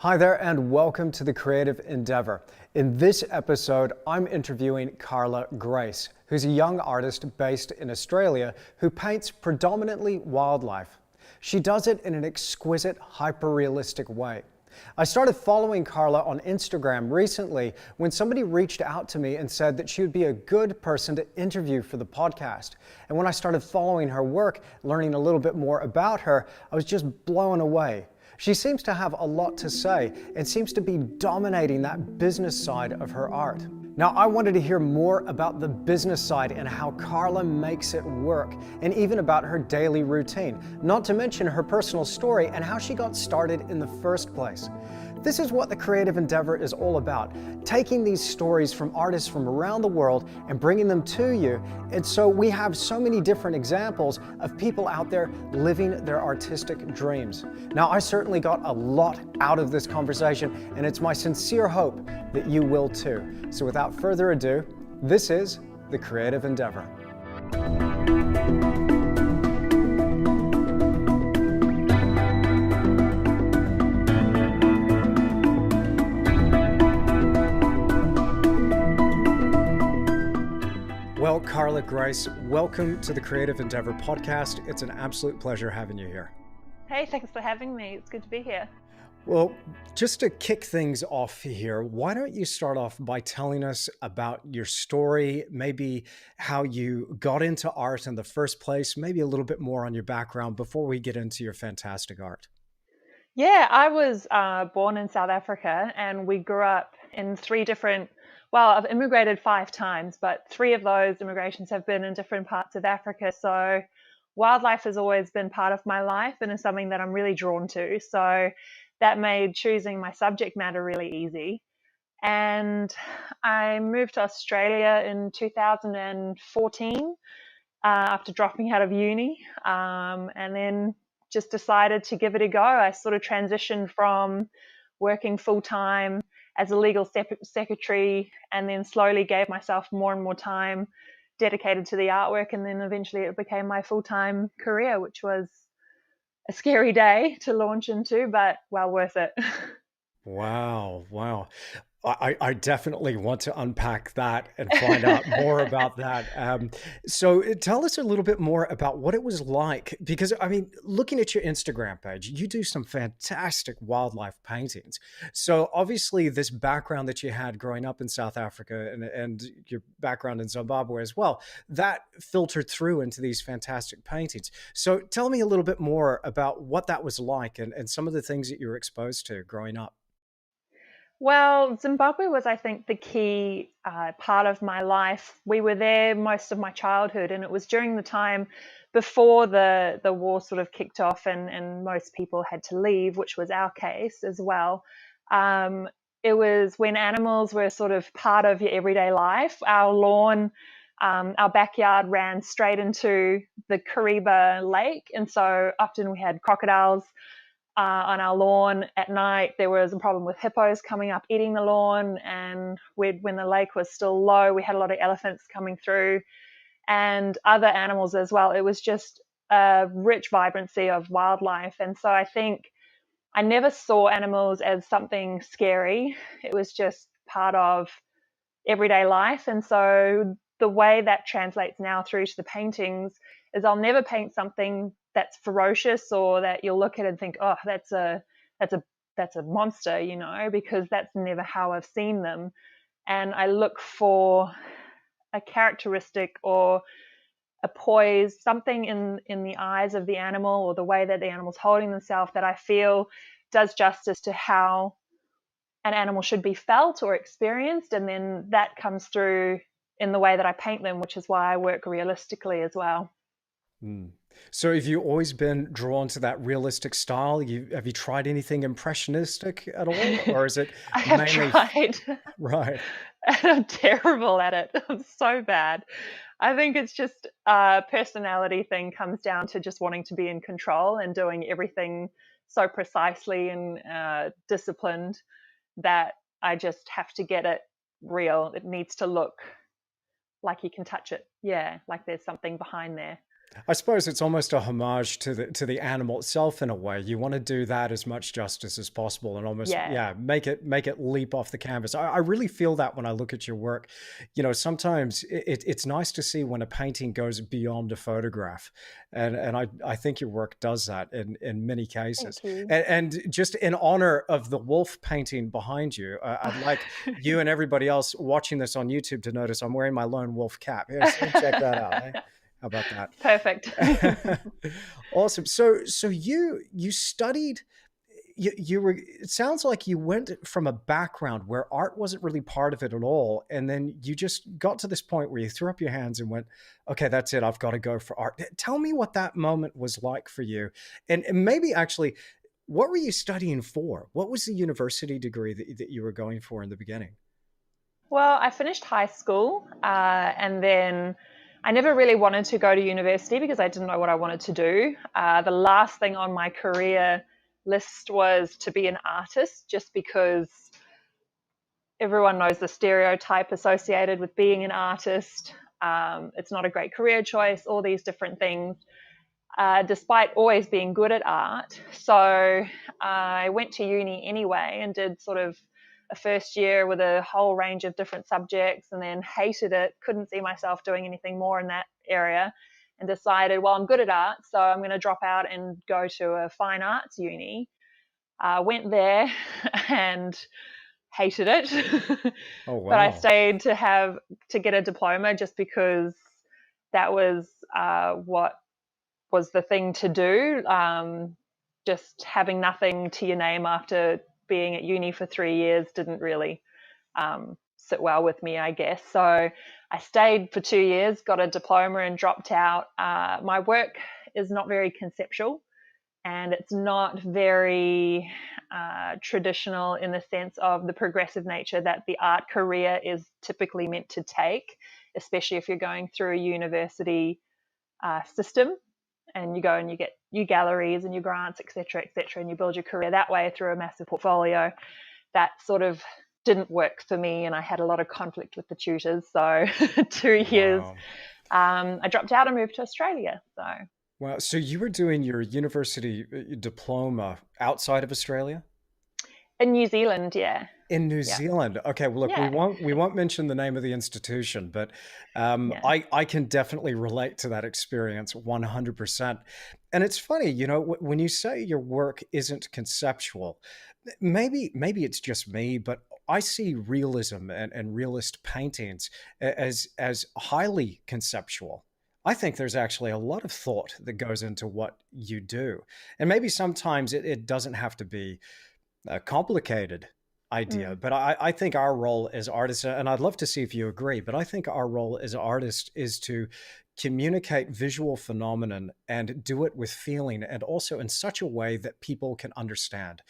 Hi there and welcome to the Creative Endeavor. In this episode, I'm interviewing Carla Grace, who's a young artist based in Australia who paints predominantly wildlife. She does it in an exquisite, hyper-realistic way. I started following Carla on Instagram recently when somebody reached out to me and said that she would be a good person to interview for the podcast. And when I started following her work, learning a little bit more about her, I was just blown away. She seems to have a lot to say and seems to be dominating that business side of her art. Now, I wanted to hear more about the business side and how Carla makes it work, and even about her daily routine, not to mention her personal story and how she got started in the first place. This is what the Creative Endeavor is all about, taking these stories from artists from around the world and bringing them to you. And so we have so many different examples of people out there living their artistic dreams. Now, I certainly got a lot out of this conversation, and it's my sincere hope that you will too. So without further ado, this is the Creative Endeavor. Well, Carla Grace, welcome to the Creative Endeavor podcast. It's an absolute pleasure having you here. Hey, thanks for having me. It's good to be here. Well, just to kick things off here, why don't you start off by telling us about your story, maybe how you got into art in the first place, maybe a little bit more on your background before we get into your fantastic art. Yeah, I was born in South Africa, and we grew up in I've immigrated 5 times, but 3 of those immigrations have been in different parts of Africa. So wildlife has always been part of my life and is something that I'm really drawn to. So that made choosing my subject matter really easy. And I moved to Australia in 2014 after dropping out of uni, and then just decided to give it a go. I sort of transitioned from working full-time as a legal secretary, and then slowly gave myself more and more time dedicated to the artwork, and then eventually it became my full-time career, which was a scary day to launch into, but well worth it. Wow. I definitely want to unpack that and find out more about that. So tell us a little bit more about what it was like, because I mean, looking at your Instagram page, you do some fantastic wildlife paintings. So obviously this background that you had growing up in South Africa and your background in Zimbabwe as well, that filtered through into these fantastic paintings. So tell me a little bit more about what that was like and some of the things that you were exposed to growing up. Well, Zimbabwe was, I think, the key part of my life. We were there most of my childhood, and it was during the time before the war sort of kicked off and most people had to leave, which was our case as well. Um, it was when animals were sort of part of your everyday life. Our lawn, our backyard ran straight into the Kariba Lake, and so often we had crocodiles on our lawn at night. There was a problem with hippos coming up eating the lawn, and when the lake was still low, we had a lot of elephants coming through and other animals as well. It was just a rich vibrancy of wildlife, and so I think I never saw animals as something scary. It was just part of everyday life. And so the way that translates now through to the paintings is I'll never paint something that's ferocious or that you'll look at and think, oh, that's a monster, because that's never how I've seen them. And I look for a characteristic or a poise, something in the eyes of the animal or the way that the animal's holding themselves that I feel does justice to how an animal should be felt or experienced. And then that comes through in the way that I paint them, which is why I work realistically as well. Mm. So have you always been drawn to that realistic style? Have you tried anything impressionistic at all? Or is it I have mainly tried. right? And I'm terrible at it. I'm so bad. I think it's just a personality thing, comes down to just wanting to be in control and doing everything so precisely and disciplined that I just have to get it real. It needs to look like you can touch it. Yeah, like there's something behind there. I suppose it's almost a homage to the animal itself in a way. You want to do that as much justice as possible and almost, Yeah. yeah, make it leap off the canvas. I really feel that when I look at your work. You know, sometimes it's nice to see when a painting goes beyond a photograph, and I think your work does that in many cases. Thank you. And just in honor of the wolf painting behind you, I'd like you and everybody else watching this on YouTube to notice I'm wearing my lone wolf cap. Here, so check that out. Eh? How about that? Perfect. Awesome. So you studied you were it sounds like you went from a background where art wasn't really part of it at all, and then you just got to this point where you threw up your hands and went, okay, that's it, I've got to go for art. Tell me what that moment was like for you, and maybe actually what were you studying for? What was the university degree that you were going for in the beginning? Well, I finished high school and then I never really wanted to go to university because I didn't know what I wanted to do. The last thing on my career list was to be an artist, just because everyone knows the stereotype associated with being an artist. It's not a great career choice, all these different things, despite always being good at art. So I went to uni anyway and did sort of a first year with a whole range of different subjects, and then hated it, couldn't see myself doing anything more in that area, and decided, well, I'm good at art, so I'm going to drop out and go to a fine arts uni. Went there and hated it. Oh But I wow. stayed to get a diploma just because that was what was the thing to do. Just having nothing to your name after being at uni for 3 years didn't really sit well with me, I guess. So I stayed for 2 years, got a diploma, and dropped out. My work is not very conceptual, and it's not very traditional in the sense of the progressive nature that the art career is typically meant to take, especially if you're going through a university system and you go and you get your galleries and your grants, et cetera, and you build your career that way through a massive portfolio. That sort of didn't work for me, and I had a lot of conflict with the tutors. So 2 years, Wow. I dropped out and moved to Australia. So Wow. So you were doing your university diploma outside of Australia? in New Zealand, yeah, In New yeah, Zealand. Okay, well, look, yeah, we won't mention the name of the institution, but yeah. I can definitely relate to that experience 100%. And it's funny, you know, when you say your work isn't conceptual, maybe it's just me, but I see realism and realist paintings as highly conceptual. I think there's actually a lot of thought that goes into what you do, and maybe sometimes it doesn't have to be a complicated idea, Mm. but I think our role as artists, and I'd love to see if you agree, but I think our role as artists is to communicate visual phenomenon and do it with feeling and also in such a way that people can understand.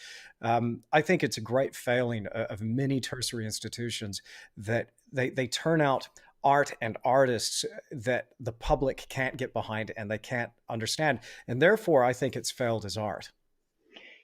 I think it's a great failing of many tertiary institutions that they turn out art and artists that the public can't get behind and they can't understand. And therefore, I think it's failed as art.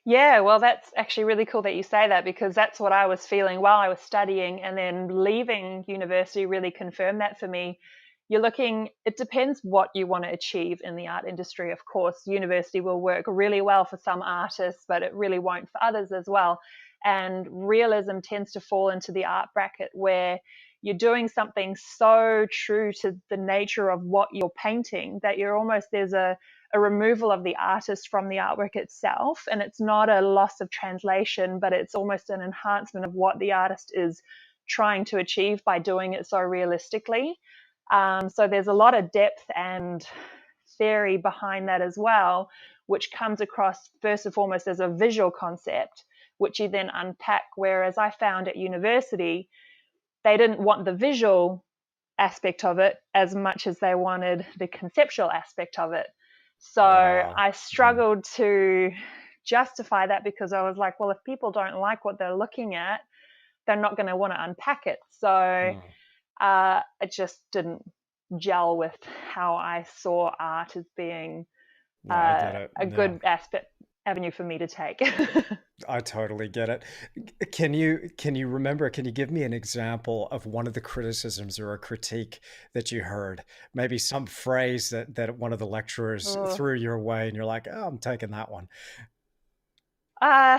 Yeah, well, that's actually really cool that you say that, because that's what I was feeling while I was studying, and then leaving university really confirmed that for me. You're looking, it depends what you want to achieve in the art industry. Of course, university will work really well for some artists, but it really won't for others as well. And realism tends to fall into the art bracket where you're doing something so true to the nature of what you're painting that you're almost, there's a removal of the artist from the artwork itself. And it's not a loss of translation, but it's almost an enhancement of what the artist is trying to achieve by doing it so realistically. So there's a lot of depth and theory behind that as well, which comes across first and foremost as a visual concept, which you then unpack. Whereas I found at university, they didn't want the visual aspect of it as much as they wanted the conceptual aspect of it. So Wow. I Mm, struggled to justify that, because I was like, well, if people don't like what they're looking at, they're not going to want to unpack it. So mm. it just didn't gel with how I saw art as being No, I get it. a Yeah. good aspect. avenue for me to take. I totally get it. Can you remember, can you give me an example of one of the criticisms or a critique that you heard? Maybe some phrase that one of the lecturers Oh. threw your way and you're like, "Oh, I'm taking that one." Uh,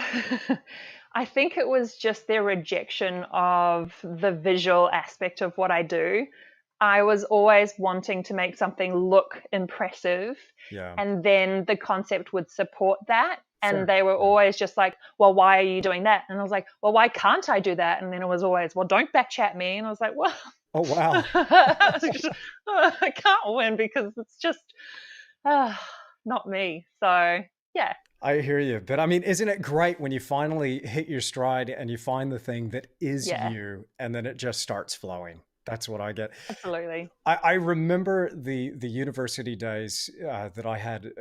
I think it was just their rejection of the visual aspect of what I do. I was always wanting to make something look impressive, Yeah. and then the concept would support that. And Fair. they were Yeah. always just like, well, why are you doing that? And I was like, well, why can't I do that? And then it was always, well, don't backchat me. And I was like, well, Oh, wow. I can't win because it's just uh, not me. So, yeah, I hear you. But I mean, isn't it great when you finally hit your stride and you find the thing that is yeah, you and then it just starts flowing? That's what I get. absolutely. I remember the university days that I had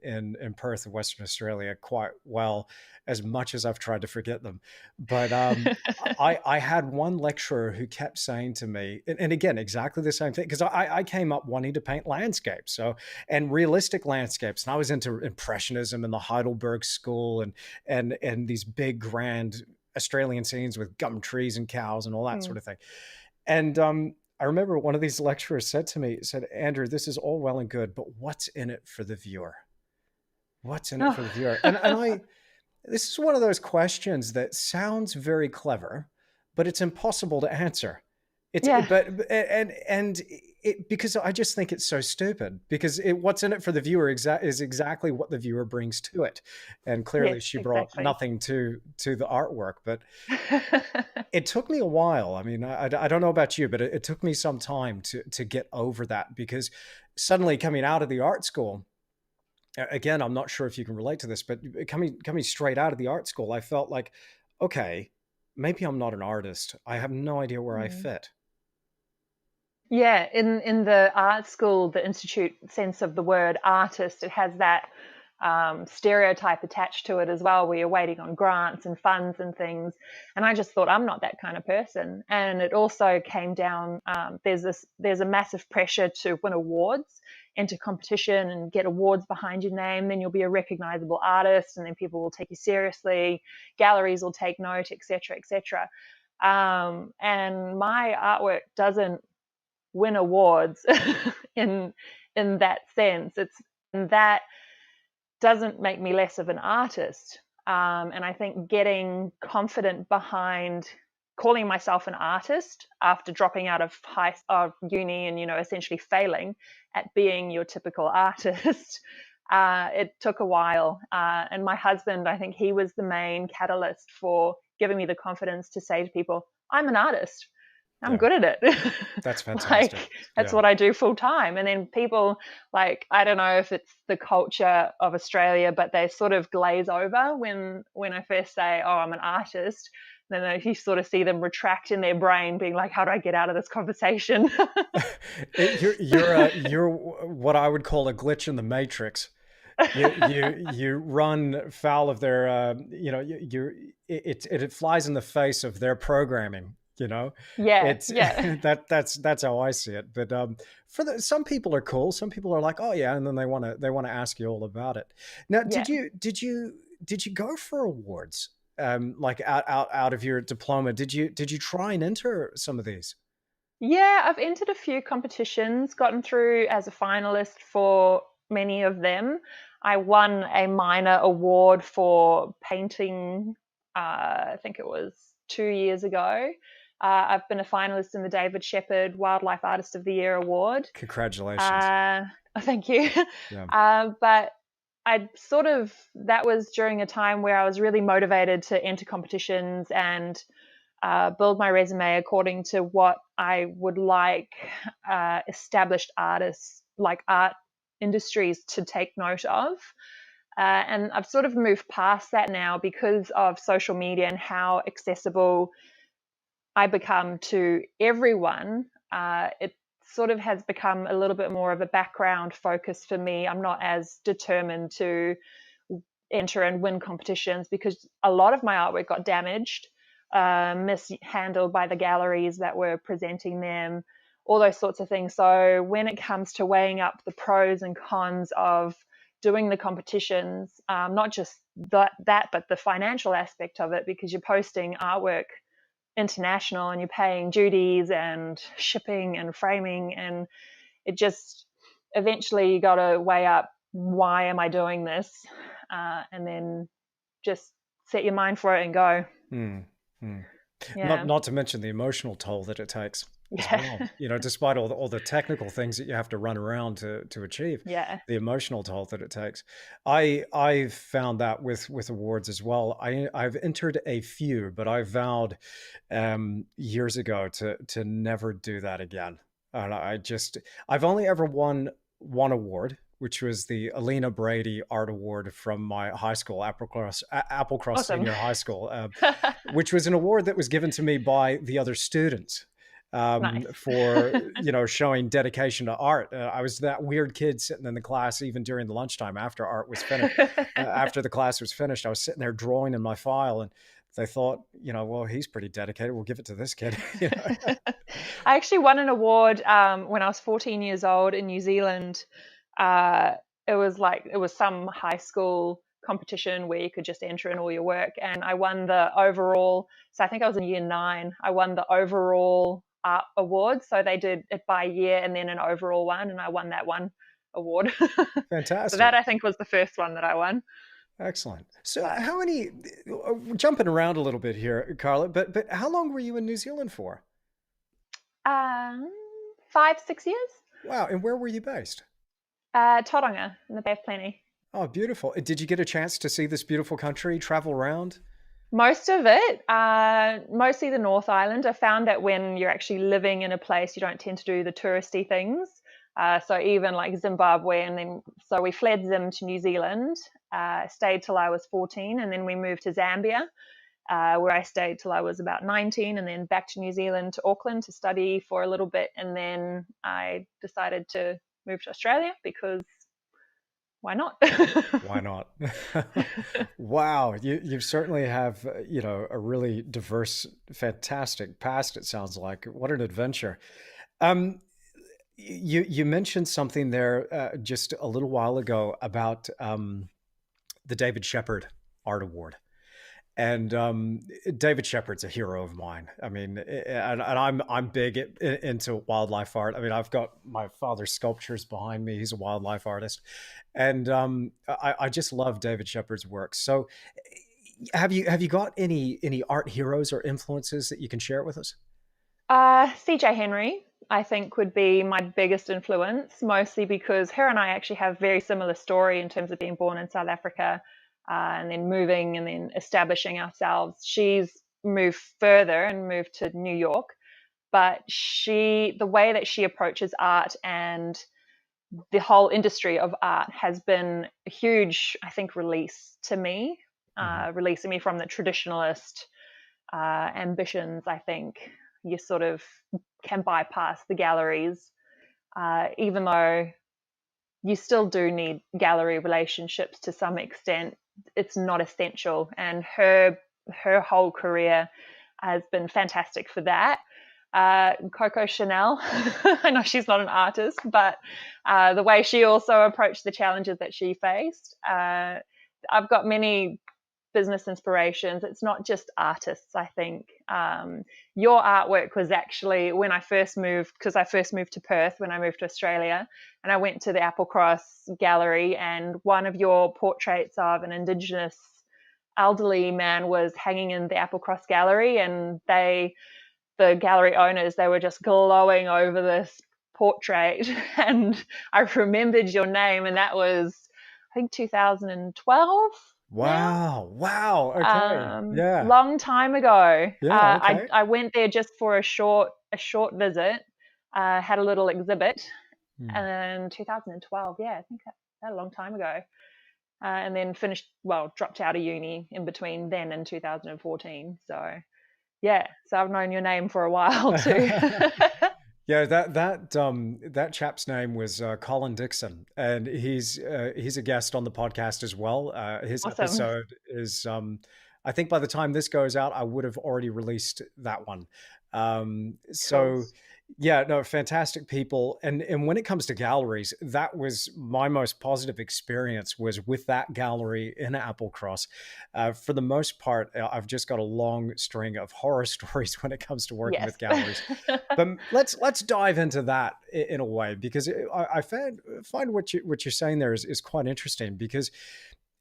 in Perth, Western Australia, quite well, as much as I've tried to forget them. But I had one lecturer who kept saying to me, and again, exactly the same thing, because I came up wanting to paint landscapes, so and realistic landscapes, and I was into impressionism and the Heidelberg School and these big grand Australian scenes with gum trees and cows and all that Mm. sort of thing. And I remember one of these lecturers said to me, said, Andrew, this is all well and good, but what's in it for the viewer? What's in it Oh. for the viewer? And this is one of those questions that sounds very clever, but it's impossible to answer. Yeah, And it, because I just think it's so stupid, because what's in it for the viewer is exactly what the viewer brings to it. And yes, clearly she brought exactly. nothing to the artwork, but it took me a while. I mean, I don't know about you, but it took me some time to get over that, because suddenly coming out of the art school, again, I'm not sure if you can relate to this, but coming straight out of the art school, I felt like, okay, maybe I'm not an artist. I have no idea where I Mm. fit. Yeah, in the art school, the institute sense of the word artist, it has that stereotype attached to it as well, where you're waiting on grants and funds and things. And I just thought I'm not that kind of person. And it also came down. There's a massive pressure to win awards, enter competition, and get awards behind your name. Then you'll be a recognizable artist, and then people will take you seriously. Galleries will take note, etc., etc. And my artwork doesn't win awards in in that sense. It's and that doesn't make me less of an artist. And I think getting confident behind calling myself an artist after dropping out of uni and essentially failing at being your typical artist, it took a while. And my husband, I think he was the main catalyst for giving me the confidence to say to people, "I'm an artist. I'm Yeah, good at it." that's fantastic. Like that's Yeah. what I do full time. And then people, like, I don't know if it's the culture of Australia, but they sort of glaze over when I first say, "Oh, I'm an artist." Then you sort of see them retract in their brain, being like, "How do I get out of this conversation?" You're what I would call a glitch in the matrix. You run foul of their it flies in the face of their programming. Yeah, It's yeah, that's how I see it. But some people are cool. Some people are like, oh yeah, and then they want to ask you all about it. Now, yeah. did you go for awards? Like out of your diploma, did you try and enter some of these? Yeah, I've entered a few competitions, gotten through as a finalist for many of them. I won a minor award for painting, I think it was 2 years ago. I've been a finalist in the David Shepherd Wildlife Artist of the Year Award. Congratulations. Uh, thank you. Yeah. But that was during a time where I was really motivated to enter competitions and build my resume according to what I would like established artists, like art industries, to take note of. And I've sort of moved past that now because of social media and how accessible I become to everyone. It sort of has become a little bit more of a background focus for me. I'm not as determined to enter and win competitions because a lot of my artwork got damaged, mishandled by the galleries that were presenting them, all those sorts of things. So when it comes to weighing up the pros and cons of doing the competitions, not just that, but the financial aspect of it, because you're posting artwork international and you're paying duties and shipping and framing, and it just eventually you got to weigh up, why am I doing this, and then just set your mind for it and go. Mm, mm. Yeah. Not to mention the emotional toll that it takes as Yeah. well. Despite all the technical things that you have to run around to achieve, Yeah. the emotional toll that it takes. I've found that with awards as well. I've entered a few, but I vowed years ago to never do that again. And I've only ever won one award, which was the Alina Brady Art Award from my high school, Applecross Awesome. Senior High School, which was an award that was given to me by the other students Nice. for showing dedication to art. I was that weird kid sitting in the class even during the lunchtime after art was finished. After the class was finished, I was sitting there drawing in my file, and they thought, well, he's pretty dedicated. We'll give it to this kid. I actually won an award when I was 14 years old in New Zealand. It was some high school competition where you could just enter in all your work, and I won the overall. So I think I was in year 9. I won the overall art award. So they did it by year and then an overall one, and I won that one award. So Fantastic. that, I think, was the first one that I won. Excellent. So how many, jumping around a little bit here, Carla, but how long were you in New Zealand for? 5, 6 years. Wow. And where were you based? Tauranga in the Bay of Plenty. Oh, beautiful. Did you get a chance to see this beautiful country, travel around? Most of it, mostly the North Island. I found that when you're actually living in a place, you don't tend to do the touristy things. So even like Zimbabwe, and then so we fled Zim to New Zealand, stayed till I was 14, and then we moved to Zambia, where I stayed till I was about 19, and then back to New Zealand, to Auckland to study for a little bit, and then I decided to move to Australia because why not? Why not? Wow, you certainly have, a really diverse, fantastic past, it sounds like. What an adventure. Um, you mentioned something there just a little while ago about the David Shepherd Art Award. And David Shepherd's a hero of mine. I mean, and I'm big into wildlife art. I mean, I've got my father's sculptures behind me. He's a wildlife artist, and I just love David Shepherd's work. So, have you got any art heroes or influences that you can share with us? CJ Henry, I think, would be my biggest influence, mostly because her and I actually have very similar story in terms of being born in South Africa, and then moving and then establishing ourselves. She's moved further and moved to New York, but the way that she approaches art and the whole industry of art has been a huge, I think, release to me, Mhm. releasing me from the traditionalist ambitions. I think you sort of can bypass the galleries, even though you still do need gallery relationships to some extent. It's not essential, and her whole career has been fantastic for that. Coco Chanel, I know she's not an artist, but the way she also approached the challenges that she faced. I've got many business inspirations. It's not just artists, I think. Your artwork was actually when I first moved, because I first moved to Perth when I moved to Australia, and I went to the Applecross Gallery, and one of your portraits of an Indigenous elderly man was hanging in the Applecross Gallery, and the gallery owners, they were just glowing over this portrait. And I remembered your name, and that was, I think, 2012 now. Wow, wow. Okay, yeah, Long time ago. yeah. Okay. I went there just for a short visit. Had a little exhibit Hmm. in 2012. Yeah, I think that a long time ago. And then dropped out of uni in between then and 2014. So yeah, so I've known your name for a while too. Yeah, that chap's name was Colin Dixon, and he's a guest on the podcast as well. His Awesome. episode is, I think by the time this goes out, I would have already released that one. Cool. So Yeah, no, fantastic people. And when it comes to galleries, that was my most positive experience was with that gallery in Applecross. For the most part, I've just got a long string of horror stories when it comes to working Yes. with galleries. But let's dive into that in a way because I find what you're saying there is quite interesting because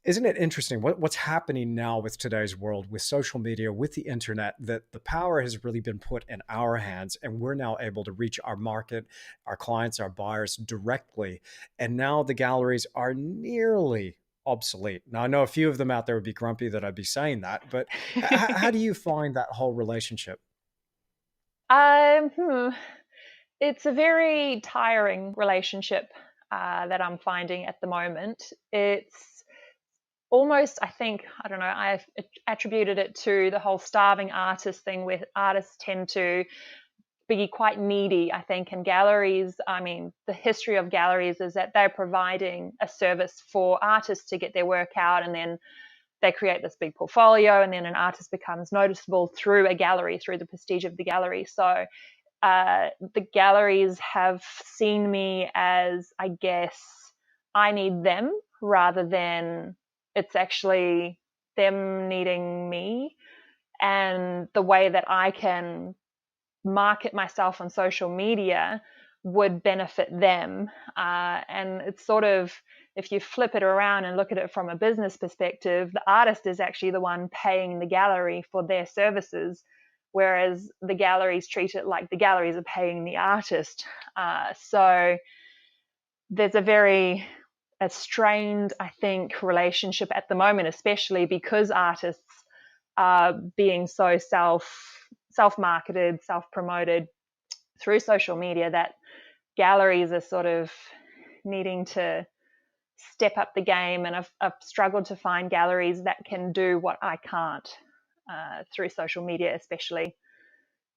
isn't it interesting what's happening now with today's world, with social media, with the internet, that the power has really been put in our hands and we're now able to reach our market, our clients, our buyers directly. And now the galleries are nearly obsolete. Now, I know a few of them out there would be grumpy that I'd be saying that, but how do you find that whole relationship? Um, hmm, it's a very tiring relationship that I'm finding at the moment. It's almost, I think, I don't know, I've attributed it to the whole starving artist thing where artists tend to be quite needy, I think, and galleries. I mean, the history of galleries is that they're providing a service for artists to get their work out, and then they create this big portfolio, and then an artist becomes noticeable through a gallery, through the prestige of the gallery. So the galleries have seen me as, I guess, I need them rather than it's actually them needing me. And the way that I can market myself on social media would benefit them. And it's sort of, if you flip it around and look at it from a business perspective, the artist is actually the one paying the gallery for their services, whereas the galleries treat it like the galleries are paying the artist. So there's a strained, I think, relationship at the moment, especially because artists are being so self marketed, self promoted through social media, that galleries are sort of needing to step up the game. And I've struggled to find galleries that can do what I can't through social media, especially.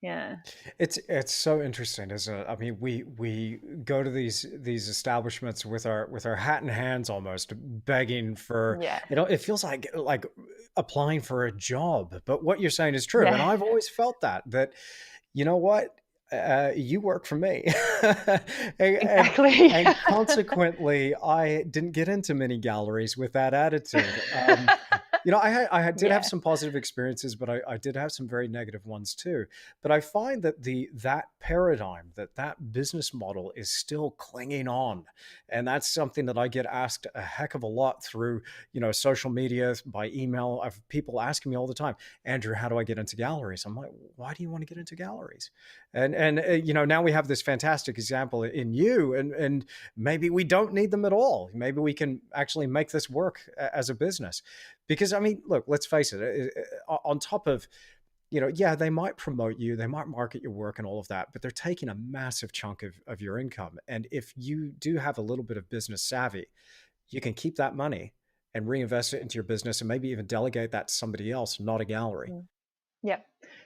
Yeah. It's so interesting, isn't it? I mean, we go to these establishments with our hat in hands, almost begging for, Yeah. it feels like applying for a job. But what you're saying is true, and Yeah. I've always felt that you know what, you work for me, and, and Exactly. and consequently, I didn't get into many galleries with that attitude. Did have Yeah. some positive experiences, but I did have some very negative ones too. But I find that that paradigm, that business model is still clinging on, and that's something that I get asked a heck of a lot through social media, by email. I've people asking me all the time, Andrew, how do I get into galleries? I'm like, why do you want to get into galleries? And now we have this fantastic example in you, and maybe we don't need them at all. Maybe we can actually make this work as a business. Because I mean, look, let's face it. On top of, yeah, they might promote you, they might market your work and all of that, but they're taking a massive chunk of your income. And if you do have a little bit of business savvy, you can keep that money and reinvest it into your business and maybe even delegate that to somebody else, not a gallery. Mm. Yeah.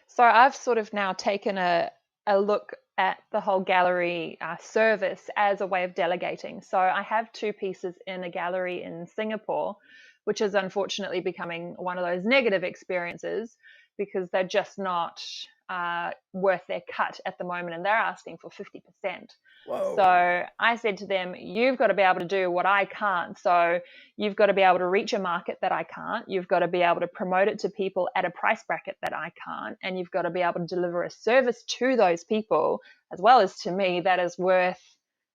So I've sort of now taken a look at the whole gallery service as a way of delegating. So I have two pieces in a gallery in Singapore, which is unfortunately becoming one of those negative experiences because they're just not worth their cut at the moment, and they're asking for 50%. Whoa. So I said to them, you've got to be able to do what I can't. So you've got to be able to reach a market that I can't. You've got to be able to promote it to people at a price bracket that I can't. And you've got to be able to deliver a service to those people as well as to me that is worth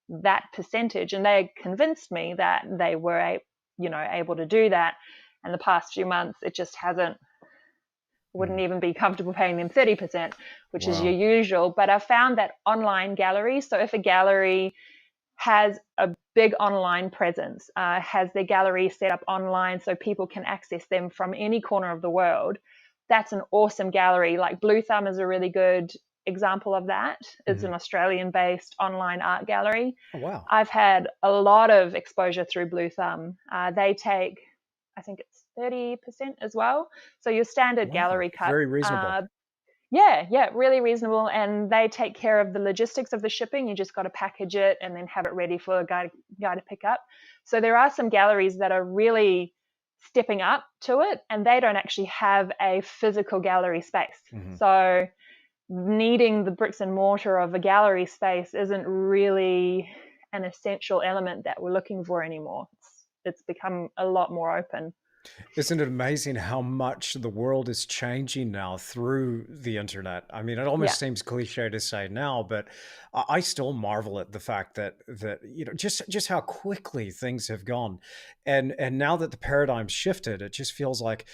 that percentage. And they convinced me that they were, able to do that. And the past few months, it just hasn't, wouldn't Mm, even be comfortable paying them 30%, which is your wow. usual. But I found that online galleries, so if a gallery has a big online presence, has their gallery set up online so people can access them from any corner of the world, that's an awesome gallery. Like Blue Thumb is a really good example of that. It's Mhm. an Australian based online art gallery. Oh, wow. I've had a lot of exposure through Blue Thumb. They take, I think it's 30% as well. So your standard Wow. gallery cut. Very reasonable. Yeah, really reasonable. And they take care of the logistics of the shipping. You just got to package it and then have it ready for a guy to pick up. So there are some galleries that are really stepping up to it, and they don't actually have a physical gallery space. Mhm. So needing the bricks and mortar of a gallery space isn't really an essential element that we're looking for anymore. It's become a lot more open. Isn't it amazing how much the world is changing now through the internet? I mean, it Yeah, almost seems cliche to say now, but I still marvel at the fact that just how quickly things have gone, and now that the paradigm shifted, it just feels like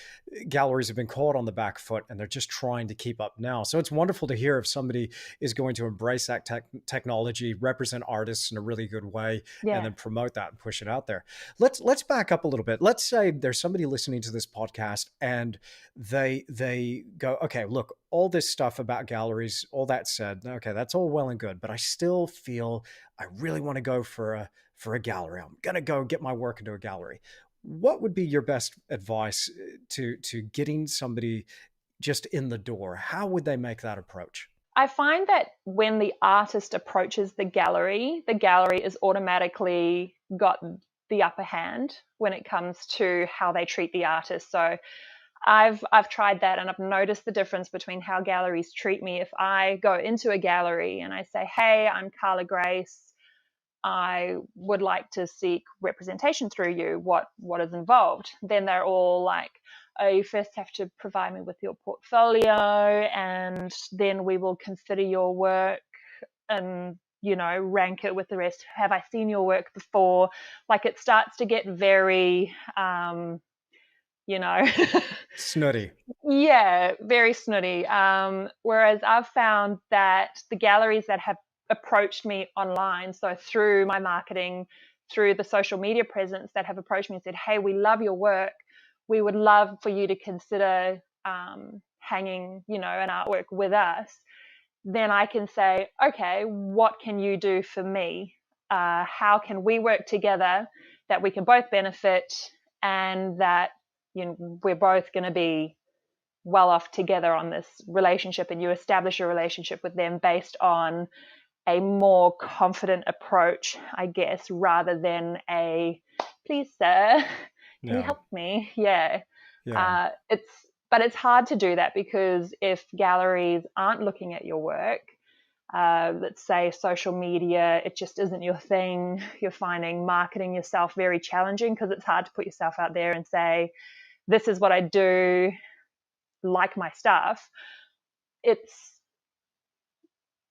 galleries have been caught on the back foot, and they're just trying to keep up now. So it's wonderful to hear if somebody is going to embrace that technology, represent artists in a really good way, and yeah. then promote that and push it out there. Let's back up a little bit. Let's say there's somebody listening to this podcast and they go, okay, look, all this stuff about galleries, all that said, okay, that's all well and good, but I still feel I really want to go for a gallery. I'm gonna go get my work into a gallery. What would be your best advice to getting somebody just in the door? How would they make that approach? I find that when the artist approaches the gallery is automatically got the upper hand when it comes to how they treat the artist. So I've tried that, and I've noticed the difference between how galleries treat me. If I go into a gallery and I say, "Hey, I'm Carla Grace. I would like to seek representation through you. What is involved?" Then they're all like, "Oh, you first have to provide me with your portfolio, and then we will consider your work and rank it with the rest. Have I seen your work before?" Like it starts to get very, you know, Snooty. yeah, very snooty. Whereas I've found that the galleries that have approached me online, so through my marketing, through the social media presence, that have approached me and said, "Hey, we love your work. We would love for you to consider hanging, an artwork with us." Then I can say, "Okay, what can you do for me? How can we work together that we can both benefit, and that we're both going to be well off together on this relationship?" And you establish a relationship with them based on a more confident approach, I guess, rather than a, "Please, sir, can you Yeah. help me?" Yeah. Yeah. But it's hard to do that because if galleries aren't looking at your work, let's say social media, it just isn't your thing. You're finding marketing yourself very challenging because it's hard to put yourself out there and say, "This is what I do, like my stuff." It's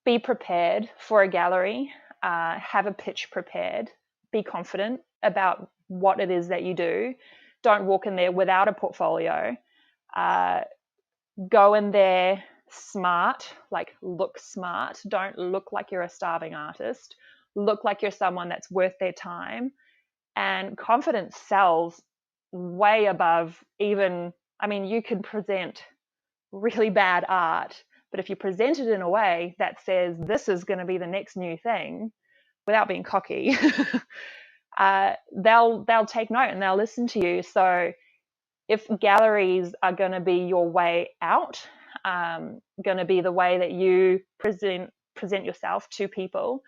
be prepared for a gallery, have a pitch prepared, be confident about what it is that you do. Don't walk in there without a portfolio. Uh, Go in there smart, like look smart. Don't look like you're a starving artist. Look like you're someone that's worth their time. And confidence sells way above even, I mean, you can present really bad art, but if you present it in a way that says this is going to be the next new thing, without being cocky, they'll take note and they'll listen to you. So if galleries are going to be your way out, going to be the way that you present yourself to people,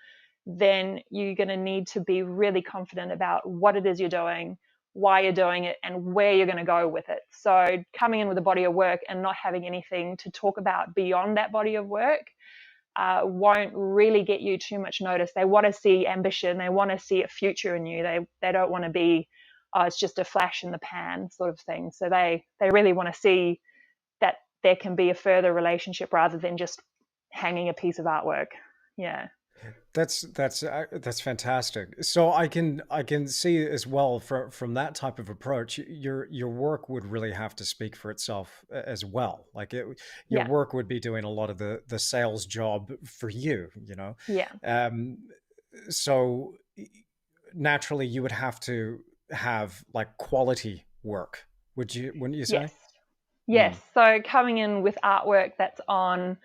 then you're going to need to be really confident about what it is you're doing, why you're doing it, and where you're going to go with it. So coming in with a body of work and not having anything to talk about beyond that body of work won't really get you too much notice. They want to see ambition. They want to see a future in you. They don't want to be, "Oh, it's just a flash in the pan" sort of thing. So they really want to see that there can be a further relationship rather than just hanging a piece of artwork. Yeah. That's fantastic. So I can see as well from that type of approach, your work would really have to speak for itself as well. Your Yeah. work would be doing a lot of the sales job for you, you know. Yeah. Um, so naturally, you would have to have like quality work. Wouldn't you say? Yes. Yes. Mm, So coming in with artwork that's on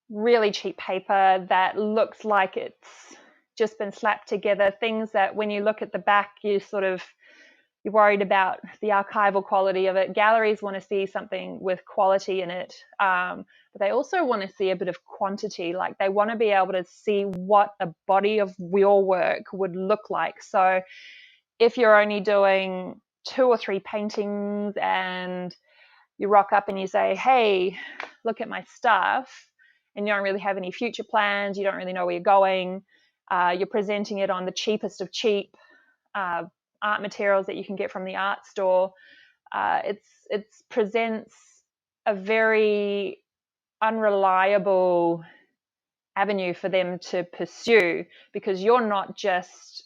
really cheap paper that looks like it's just been slapped together, things that when you look at the back, you're worried about the archival quality of it. Galleries want to see something with quality in it, but they also want to see a bit of quantity. Like they want to be able to see what a body of your work would look like. So if you're only doing 2 or 3 paintings and you rock up and you say, "Hey, look at my stuff," and you don't really have any future plans, you don't really know where you're going, you're presenting it on the cheapest of cheap art materials that you can get from the art store, it presents a very unreliable avenue for them to pursue, because you're not just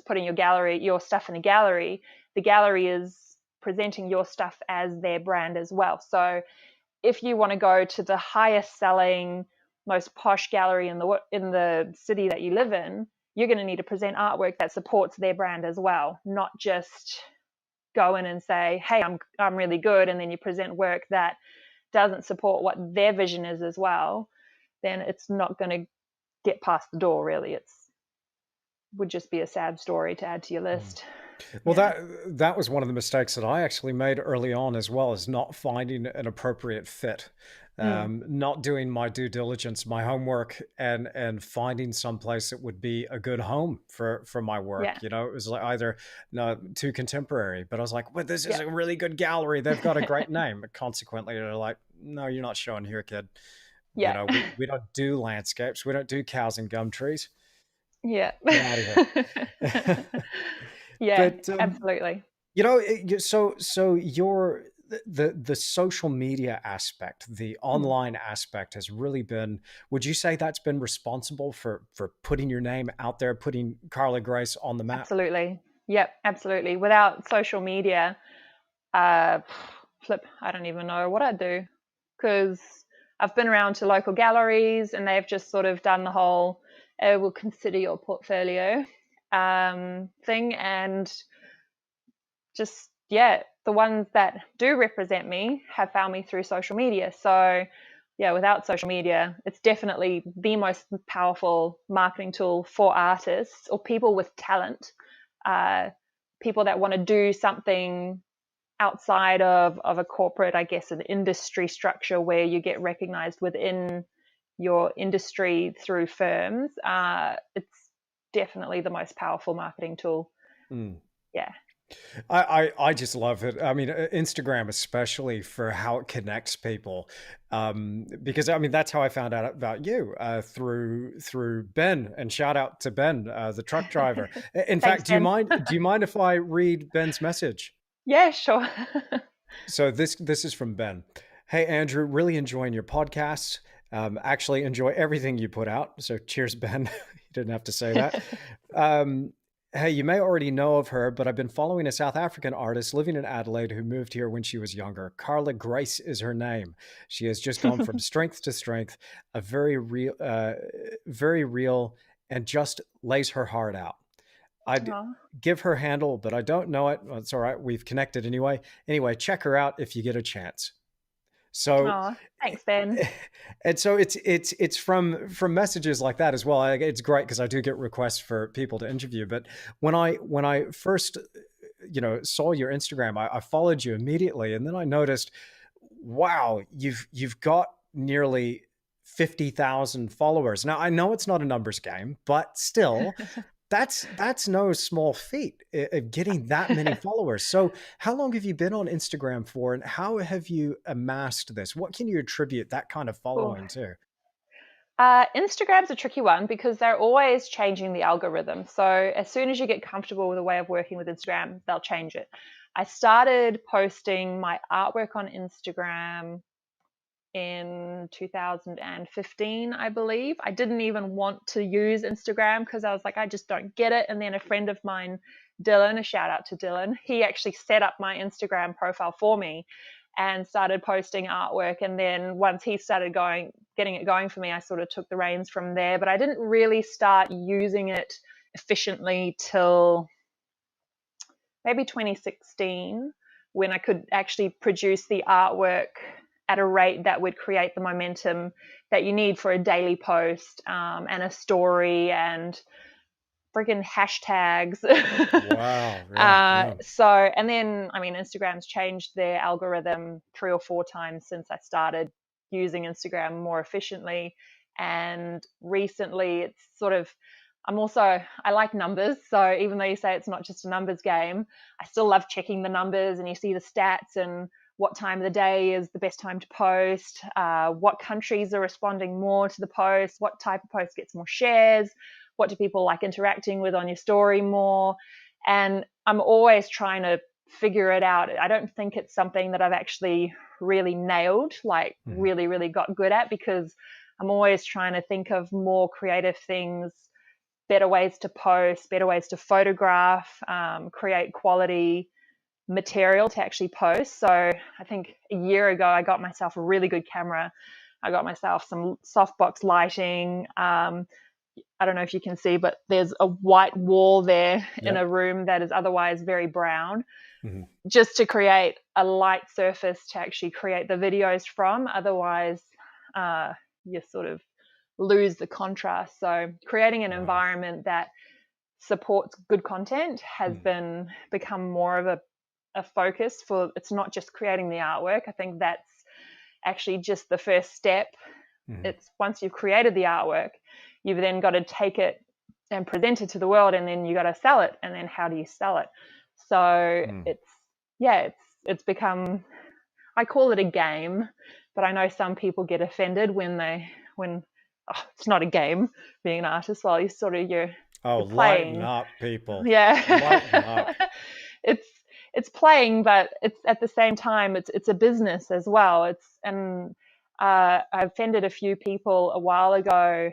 putting your stuff in a gallery. The gallery is presenting your stuff as their brand as well. So if you want to go to the highest selling, most posh gallery in the city that you live in, you're going to need to present artwork that supports their brand as well, not just go in and say, hey, I'm really good, and then you present work that doesn't support what their vision is as well. Then it's not going to get past the door, really. It's would just be a sad story to add to your list. Well, Yeah. that was one of the mistakes that I actually made early on as well, is not finding an appropriate fit, Mm. not doing my due diligence, my homework, and finding some place that would be a good home for my work. Yeah. You know, it was like either no too contemporary, but I was like, well, this is Yeah. a really good gallery. They've got a great name. Consequently, they're like, no, you're not showing here, kid. You Yeah. know, we don't do landscapes. We don't do cows and gum trees. Yeah. Get out of here. Yeah, But absolutely. you know, so your the social media aspect, the Mm. online aspect has really been, would you say that's been responsible for putting your name out there, putting Carla Grace on the map? Absolutely. Yep, absolutely. Without social media, uh, I don't even know what I'd do, because I've been around to local galleries and they've just sort of done the whole we'll consider your portfolio thing, and just, yeah, the ones that do represent me have found me through social media. So yeah, without social media, it's definitely the most powerful marketing tool for artists or people with talent, uh, people that want to do something outside of a corporate, I guess, an industry structure where you get recognized within your industry through firms. It's definitely the most powerful marketing tool. Mm. Yeah. I just love it. I mean, Instagram, especially for how it connects people, because I mean that's how I found out about you, through Ben. And shout out to Ben, the truck driver. In Thanks, fact, Ben. do you mind if I read Ben's message? Yeah, sure. So this is from Ben. Hey Andrew, really enjoying your podcasts. Actually enjoy everything you put out. So cheers, Ben. You didn't have to say that. Um, hey, you may already know of her, but I've been following a South African artist living in Adelaide who moved here when she was younger. Carla Grace is her name. She has just gone from strength to strength, a very real, and just lays her heart out. I'd Aw. give her handle, but I don't know it. Well, it's all right. We've connected anyway. Anyway, check her out if you get a chance. So, Aw. Thanks, Ben. and so it's from messages like that as well. It's great because I do get requests for people to interview. But when I first saw your Instagram, I followed you immediately, and then I noticed, wow, you've got nearly 50,000 followers. Now I know it's not a numbers game, but still, that's no small feat, of getting that many followers. So how long have you been on Instagram for, and how have you amassed this? What can you attribute that kind of Cool. following to? Instagram's a tricky one because they're always changing the algorithm. So as soon as you get comfortable with a way of working with Instagram, they'll change it. I started posting my artwork on Instagram in 2015, I believe. I didn't even want to use Instagram because I was like, I just don't get it. And then a friend of mine, Dylan, a shout out to Dylan, he actually set up my Instagram profile for me and started posting artwork. And then once he started getting it going for me, I sort of took the reins from there. But I didn't really start using it efficiently till maybe 2016, when I could actually produce the artwork at a rate that would create the momentum that you need for a daily post, and a story and freaking hashtags. Wow. Yeah. Yeah. And then, I mean, Instagram's changed their algorithm 3 or 4 times since I started using Instagram more efficiently. And recently, it's sort of, I like numbers. So even though you say it's not just a numbers game, I still love checking the numbers and you see the stats and what time of the day is the best time to post, what countries are responding more to the post, what type of post gets more shares, what do people like interacting with on your story more. And I'm always trying to figure it out. I don't think it's something that I've actually really nailed, like really got good at, because I'm always trying to think of more creative things, better ways to post, better ways to photograph, create quality material to actually post. So I think a year ago, I got myself a really good camera. I got myself some softbox lighting. I don't know if you can see, but there's a white wall there in a room that is otherwise very brown, just to create a light surface to actually create the videos from. Otherwise, you sort of lose the contrast. So creating an environment that supports good content has become more of a focus for. It's not just creating the artwork. I think that's actually just the first step. It's once you've created the artwork, you've then got to take it and present it to the world, and then you got to sell it. And then how do you sell it? So it's become, I call it a game, but I know some people get offended when it's not a game being an artist. Well, you're lighten playing. up, people. Yeah. Lighten up. It's playing, but it's at the same time it's a business as well. I offended a few people a while ago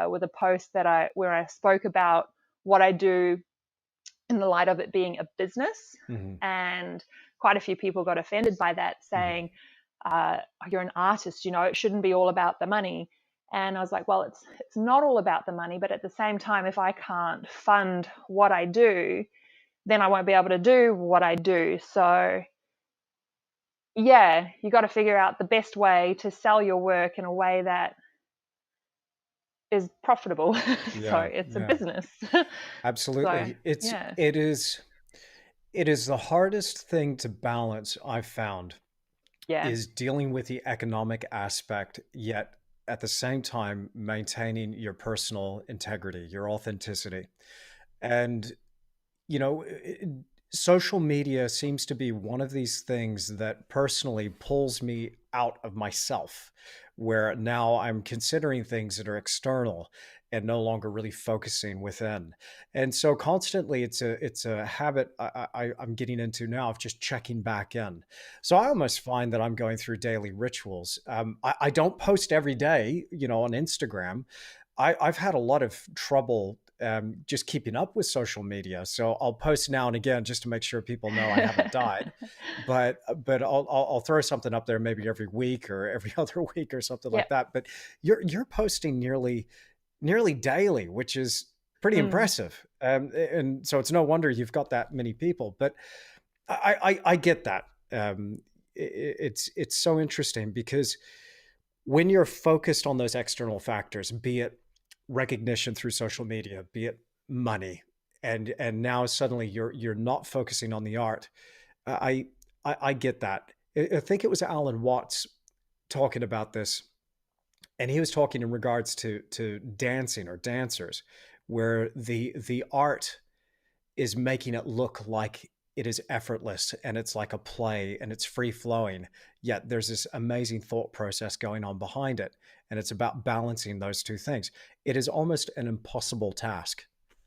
with a post where I spoke about what I do in the light of it being a business, and quite a few people got offended by that, saying, "You're an artist, it shouldn't be all about the money." And I was like, well, it's not all about the money, but at the same time, if I can't fund what I do, then I won't be able to do what I do. So yeah, you got to figure out the best way to sell your work in a way that is profitable. So it's a business. Absolutely. So, It is the hardest thing to balance, I've found, yeah. is dealing with the economic aspect, yet at the same time maintaining your personal integrity, your authenticity. And, you know, social media seems to be one of these things that personally pulls me out of myself, where now I'm considering things that are external and no longer really focusing within. And so constantly it's a habit I'm getting into now of just checking back in. So I almost find that I'm going through daily rituals. I don't post every day, on Instagram. I've had a lot of trouble just keeping up with social media. So I'll post now and again just to make sure people know I haven't died. But I'll throw something up there maybe every week or every other week or something like that. But you're posting nearly daily, which is pretty impressive. And so it's no wonder you've got that many people. But I get that. It's so interesting because when you're focused on those external factors, be it recognition through social media, be it money, and now suddenly you're not focusing on the art. I get that. I think it was Alan Watts talking about this, and he was talking in regards to dancing or dancers, where the art is making it look like it is effortless and it's like a play and it's free flowing. Yet there's this amazing thought process going on behind it. And it's about balancing those two things. It is almost an impossible task.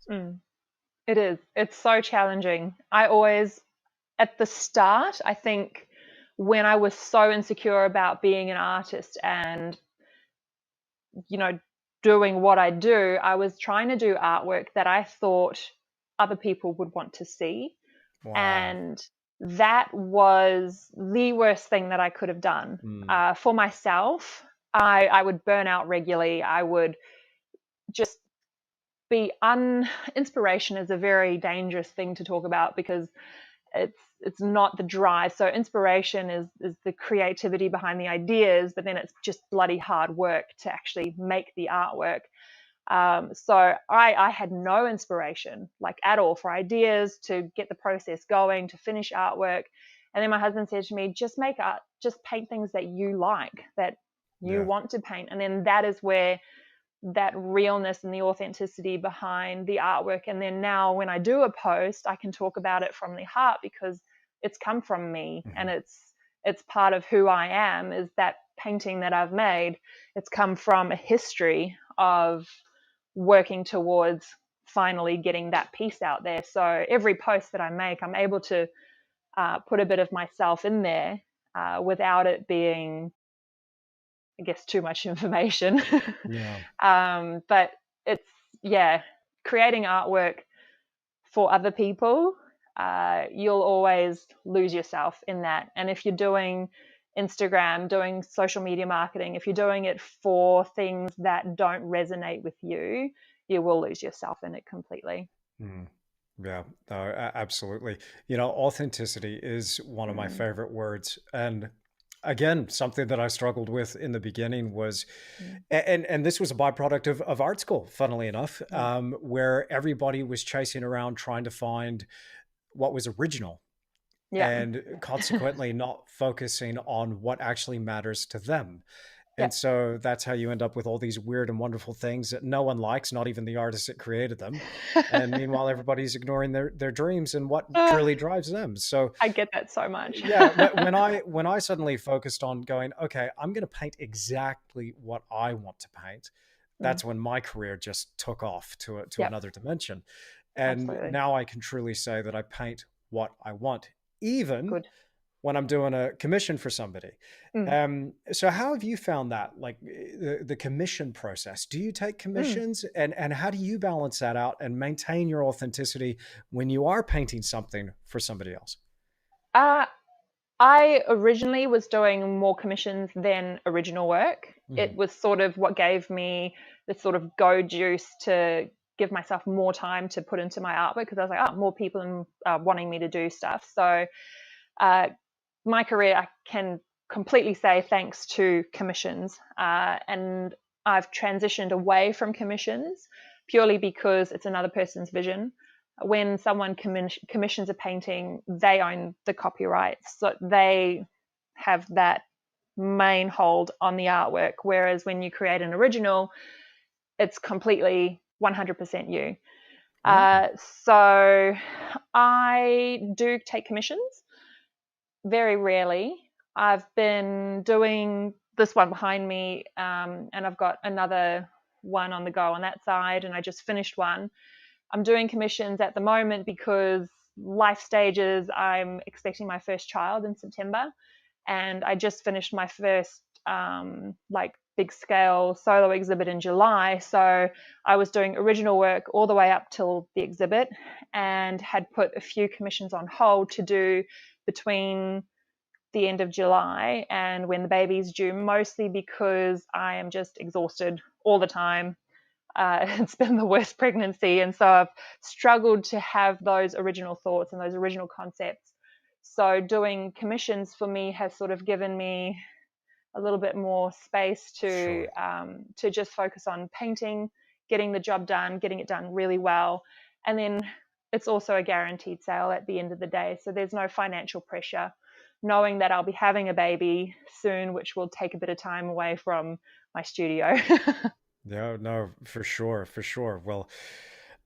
It is. It's so challenging. At the start, I think when I was so insecure about being an artist and, doing what I do, I was trying to do artwork that I thought other people would want to see. Wow. And that was the worst thing that I could have done. For myself. I would burn out regularly. I would just be inspiration is a very dangerous thing to talk about because it's not the drive. So inspiration is the creativity behind the ideas, but then it's just bloody hard work to actually make the artwork. So I had no inspiration, like at all, for ideas to get the process going, to finish artwork. And then my husband said to me, just make art, just paint things that you like, that you want to paint. And then that is where that realness and the authenticity behind the artwork. And then now when I do a post, I can talk about it from the heart because it's come from me and it's part of who I am, is that painting that I've made. It's come from a history of working towards finally getting that piece out there. So every post that I make, I'm able to put a bit of myself in there without it being, I guess, too much information. Yeah. But it's, yeah, creating artwork for other people, you'll always lose yourself in that. And if you're doing Instagram, doing social media marketing, if you're doing it for things that don't resonate with you, you will lose yourself in it completely. Mm. Yeah, no, absolutely. You know, authenticity is one of my Mm, favorite words. And again, something that I struggled with in the beginning was, mm, and this was a byproduct of art school, funnily enough, mm. where everybody was chasing around trying to find what was original Yeah. and consequently not focusing on what actually matters to them. Yeah. And so that's how you end up with all these weird and wonderful things that no one likes, not even the artist that created them. And meanwhile, everybody's ignoring their dreams and what Uh, truly drives them. So I get that so much. yeah, when I suddenly focused on going, okay, I'm going to paint exactly what I want to paint, Mm, that's when my career just took off to yep, another dimension. And absolutely. now I can truly say that I paint what I want, even Good. when I'm doing a commission for somebody. Mm, So how have you found that, like the commission process? Do you take mm. commissions, and how do you balance that out and maintain your authenticity when you are painting something for somebody else? Uh, I originally was doing more commissions than original work. It Hmm. was sort of what gave me the sort of go juice to give myself more time to put into my artwork, because I was like, oh, more people wanting me to do stuff. So uh, my career, I can completely say thanks to commissions. And I've transitioned away from commissions purely because it's another person's vision. When someone commissions a painting, they own the copyrights, so they have that main hold on the artwork. Whereas when you create an original, it's completely 100% you. Oh, So I do take commissions very rarely. I've been doing this one behind me, and I've got another one on the go on that side, and I just finished one. I'm doing commissions at the moment because life stages, I'm expecting my first child in September, and I just finished my first like big scale solo exhibit in July. So I was doing original work all the way up till the exhibit, and had put a few commissions on hold to do between the end of July and when the baby's due, mostly because I am just exhausted all the time. It's been the worst pregnancy, and so I've struggled to have those original thoughts and those original concepts. So doing commissions for me has sort of given me a little bit more space sure. to just focus on painting, getting the job done, getting it done really well, and then it's also a guaranteed sale at the end of the day. So there's no financial pressure, knowing that I'll be having a baby soon, which will take a bit of time away from my studio. No, no, for sure, for sure. Well,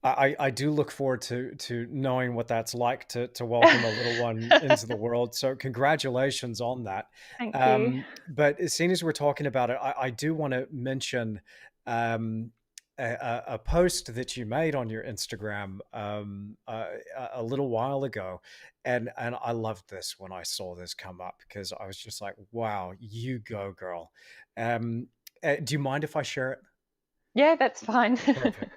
I do look forward to knowing what that's like to welcome a little one into the world. So congratulations on that. Thank you. But as soon as we're talking about it, I do want to mention um, a post that you made on your Instagram a little while ago, and I loved this when I saw this come up because I was just like, "Wow, you go, girl." Um, do you mind if I share it? Yeah, that's fine. Perfect.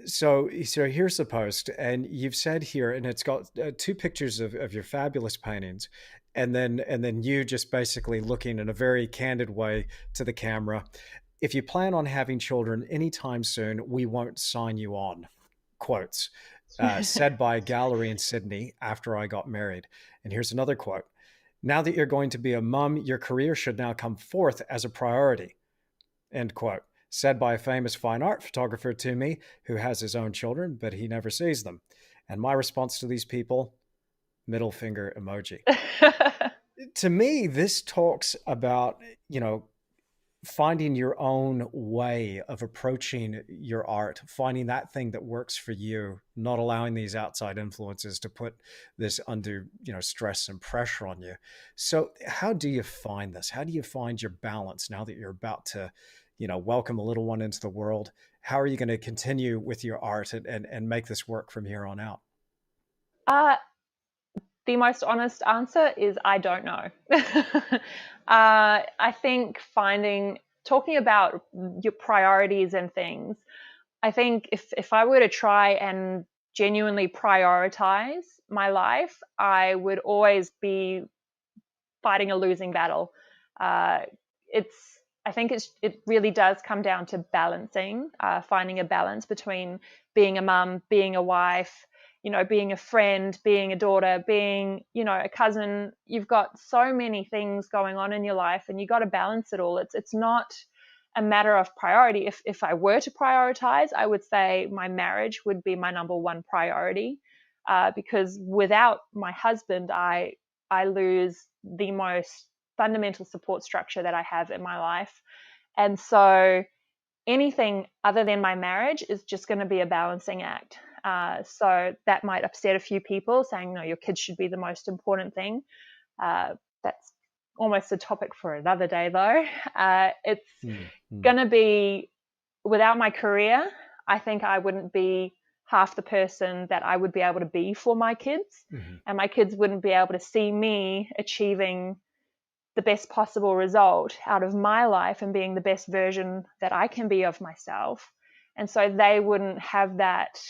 So here's the post, and you've said here, and it's got two pictures of your fabulous paintings, and then you just basically looking in a very candid way to the camera. If you plan on having children anytime soon, we won't sign you on. Quotes said by a gallery in Sydney after I got married. And here's another quote. Now that you're going to be a mum, your career should now come forth as a priority. End quote. Said by a famous fine art photographer to me who has his own children, but he never sees them. And my response to these people, middle finger emoji. To me, this talks about, you know, finding your own way of approaching your art, finding that thing that works for you, not allowing these outside influences to put this undue, stress and pressure on you. So how do you find this? How do you find your balance now that you're about to, welcome a little one into the world? How are you going to continue with your art and make this work from here on out? Uh, the most honest answer is I don't know. I think talking about your priorities and things, I think if I were to try and genuinely prioritize my life, I would always be fighting a losing battle. Uh, it's I think it really does come down to balancing, finding a balance between being a mum, being a wife, being a friend, being a daughter, being, a cousin. You've got so many things going on in your life, and you got to balance it all. It's not a matter of priority. If I were to prioritize, I would say my marriage would be my number one priority, because without my husband, I lose the most fundamental support structure that I have in my life. And so anything other than my marriage is just going to be a balancing act. So that might upset a few people saying, no, your kids should be the most important thing. That's almost a topic for another day, though. It's Mm-hmm. going to be, without my career, I think I wouldn't be half the person that I would be able to be for my kids. Mm-hmm. And my kids wouldn't be able to see me achieving the best possible result out of my life and being the best version that I can be of myself. And so they wouldn't have that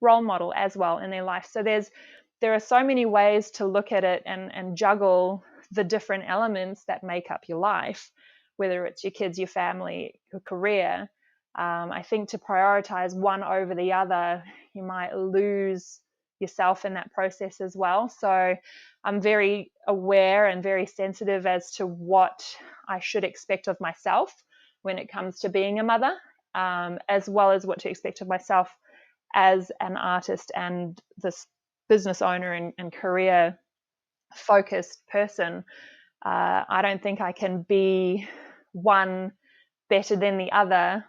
role model as well in their life. So there are so many ways to look at it and juggle the different elements that make up your life, whether it's your kids, your family, your career. I think to prioritize one over the other, you might lose yourself in that process as well. So I'm very aware and very sensitive as to what I should expect of myself when it comes to being a mother, as well as what to expect of myself as an artist and this business owner and career focused person. I don't think I can be one better than the other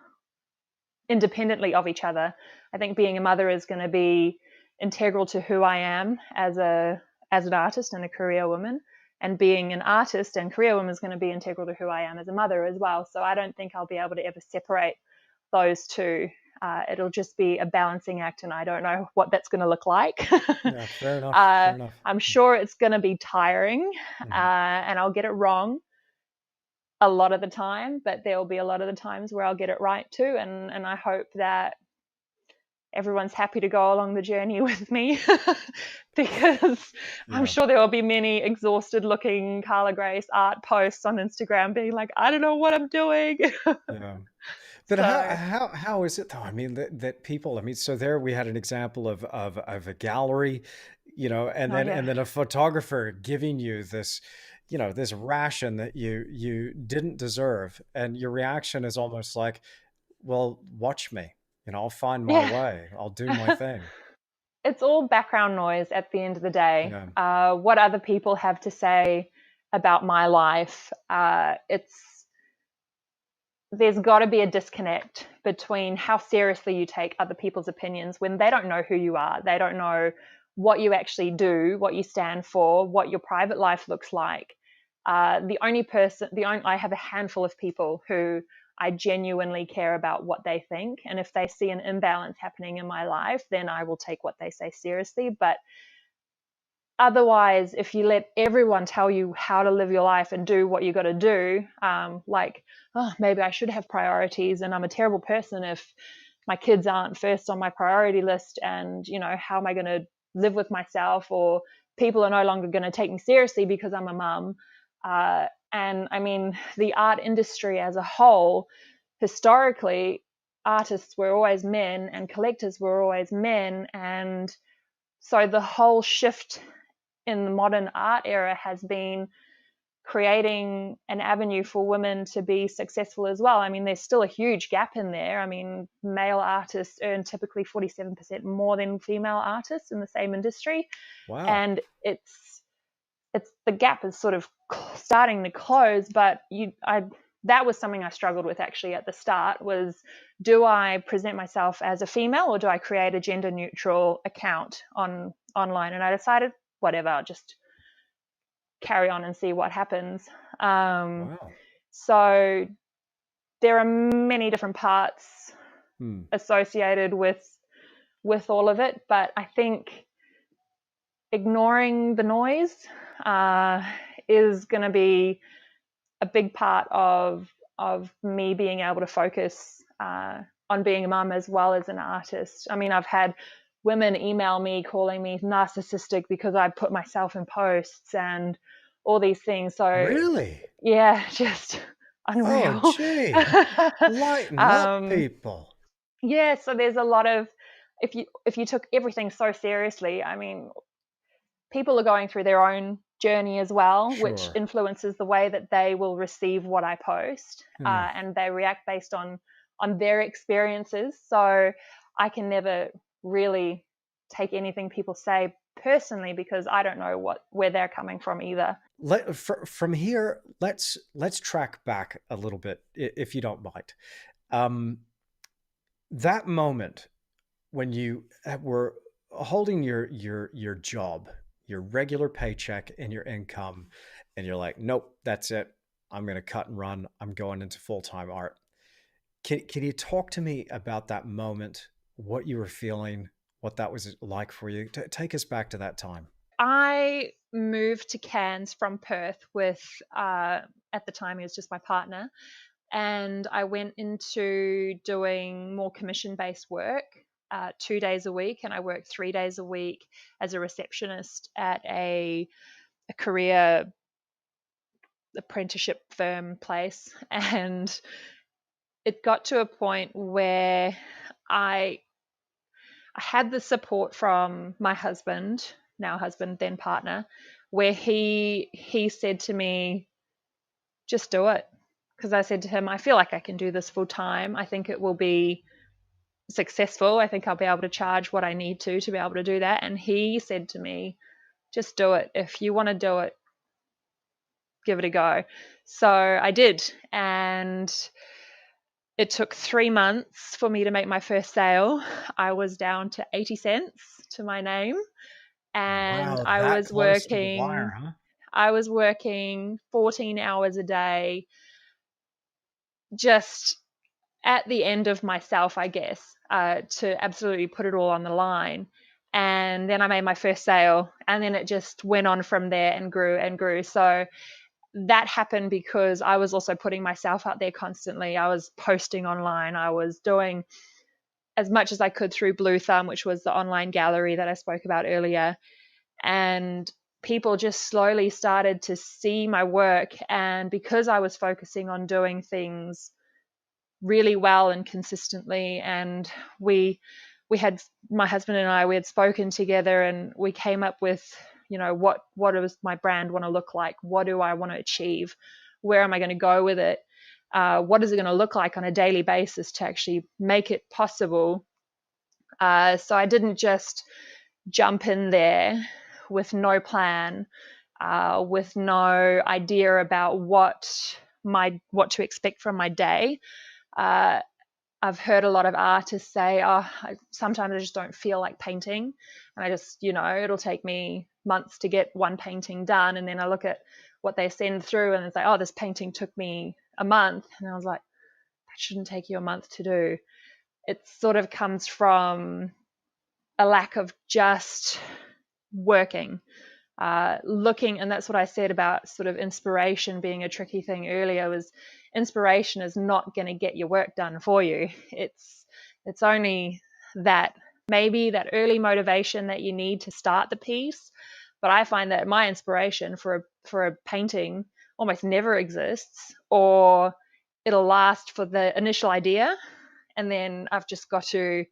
independently of each other. I think being a mother is going to be integral to who I am as an artist and a career woman, and being an artist and career woman is going to be integral to who I am as a mother as well. So I don't think I'll be able to ever separate those two. It'll just be a balancing act, and I don't know what that's going to look like. Yeah, fair enough. Fair enough. I'm sure it's going to be tiring, Mm-hmm. and I'll get it wrong a lot of the time, but there will be a lot of the times where I'll get it right too. And I hope that everyone's happy to go along the journey with me, because I'm Yeah. sure there will be many exhausted looking Carla Grace art posts on Instagram being like, I don't know what I'm doing. Yeah. But So, how is it though? I mean that people. I mean, so there we had an example of a gallery, and oh then yeah. a photographer giving you this, this ration that you didn't deserve, and your reaction is almost like, well, watch me. I'll find my Yeah. way. I'll do my thing. It's all background noise at the end of the day. Yeah. What other people have to say about my life, there's got to be a disconnect between how seriously you take other people's opinions when they don't know who you are. They don't know what you actually do, what you stand for, what your private life looks like. I have a handful of people who I genuinely care about what they think. And if they see an imbalance happening in my life, then I will take what they say seriously. But otherwise, if you let everyone tell you how to live your life and do what you got to do, like, oh, maybe I should have priorities and I'm a terrible person if my kids aren't first on my priority list, and how am I going to live with myself, or people are no longer going to take me seriously because I'm a mum. And I mean, the art industry as a whole, historically, artists were always men and collectors were always men, and so the whole shift in the modern art era has been creating an avenue for women to be successful as well. I mean, there's still a huge gap in there. I mean, male artists earn typically 47% more than female artists in the same industry, Wow. and it's the gap is sort of starting to close. But that was something I struggled with actually at the start, was do I present myself as a female or do I create a gender neutral account online? And I decided, whatever, I'll just carry on and see what happens. Wow. So there are many different parts associated with all of it, but I think ignoring the noise is going to be a big part of me being able to focus on being a mum as well as an artist. I mean, I've had women email me calling me narcissistic because I put myself in posts and all these things. So Really? yeah, just Oh, unreal. gee. Lighten up, people. Yeah, so there's a lot of, if you took everything so seriously, I mean, people are going through their own journey as well, which Sure. influences the way that they will receive what I post, and they react based on their experiences. So I can never really take anything people say personally because I don't know where they're coming from either. From here, let's track back a little bit, if you don't mind. Um, that moment when you were holding your job, your regular paycheck and your income, and you're like, nope, that's it. I'm going to cut and run. I'm going into full-time art. Can you talk to me about that moment, what you were feeling, what that was like for you? Take us back to that time. I moved to Cairns from Perth with, at the time, he was just my partner. And I went into doing more commission based work 2 days a week. And I worked 3 days a week as a receptionist at a career apprenticeship firm place. And it got to a point where I I had the support from my husband, now husband, then partner, where he said to me, just do it. Because I said to him, I feel like I can do this full time. I think it will be successful. I think I'll be able to charge what I need to be able to do that. And he said to me, just do it. If you want to do it, give it a go. So I did. And it took 3 months for me to make my first sale. I was down to 80 cents to my name. And Wow, that close to the wire, huh? I was working 14 hours a day, just at the end of myself, I guess, to absolutely put it all on the line. And then I made my first sale, and then it just went on from there and grew and grew. So that happened because I was also putting myself out there constantly. I was posting online. I was doing as much as I could through Blue Thumb, which was the online gallery that I spoke about earlier. And people just slowly started to see my work. And because I was focusing on doing things really well and consistently, and we had, my husband and I, we had spoken together and we came up with, what does my brand want to look like? What do I want to achieve? Where am I going to go with it? What is it going to look like on a daily basis to actually make it possible? So I didn't just jump in there with no plan, with no idea about what to expect from my day. I've heard a lot of artists say, sometimes I just don't feel like painting. And I just, it'll take me months to get one painting done. And then I look at what they send through and it's like, this painting took me a month. And I was like, that shouldn't take you a month to do. It sort of comes from a lack of just working, looking. And that's what I said about sort of inspiration being a tricky thing earlier, was inspiration is not going to get your work done for you. It's only that, maybe that early motivation that you need to start the piece. But I find that my inspiration for a painting almost never exists, or it'll last for the initial idea, and then I've just got to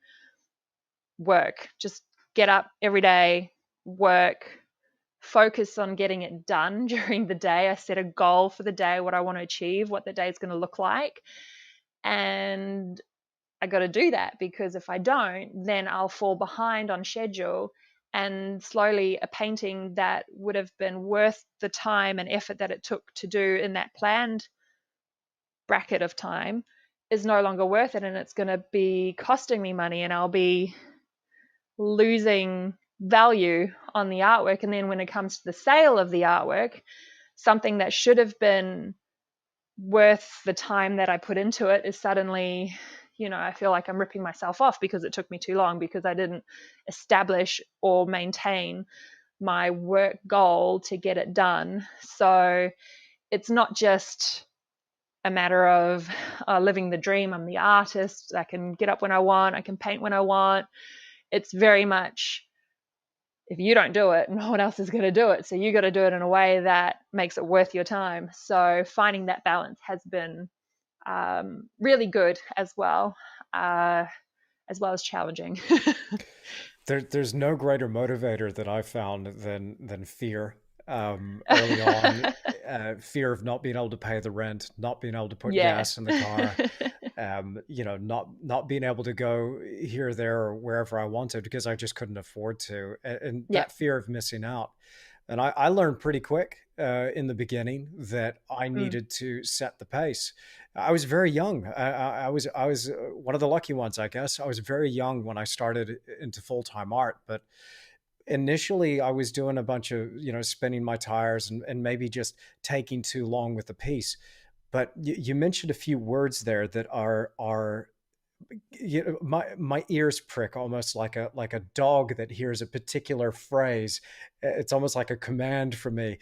work, just get up every day, work, focus on getting it done during the day. I set a goal for the day, what I want to achieve, what the day is going to look like. And I got to do that, because if I don't, then I'll fall behind on schedule. And slowly, a painting that would have been worth the time and effort that it took to do in that planned bracket of time is no longer worth it, and it's going to be costing me money, and I'll be losing value on the artwork. And then when it comes to the sale of the artwork, something that should have been worth the time that I put into it is suddenly, I feel like I'm ripping myself off because it took me too long, because I didn't establish or maintain my work goal to get it done. So it's not just a matter of living the dream. I'm the artist. I can get up when I want. I can paint when I want. It's very much, if you don't do it, no one else is going to do it. So you got to do it in a way that makes it worth your time. So finding that balance has been really good as well as challenging. There's no greater motivator that I found than fear. Early on, fear of not being able to pay the rent, not being able to put Yeah. gas in the car, not being able to go here, there, or wherever I wanted because I just couldn't afford to, and Yeah. that fear of missing out. And I learned pretty quick in the beginning that I Mm. needed to set the pace. I was very young. I was one of the lucky ones, I guess. I was very young when I started into full time art, but initially I was doing a bunch of spinning my tires and maybe just taking too long with the piece. But you mentioned a few words there that are my ears prick almost like a dog that hears a particular phrase. It's almost like a command for me.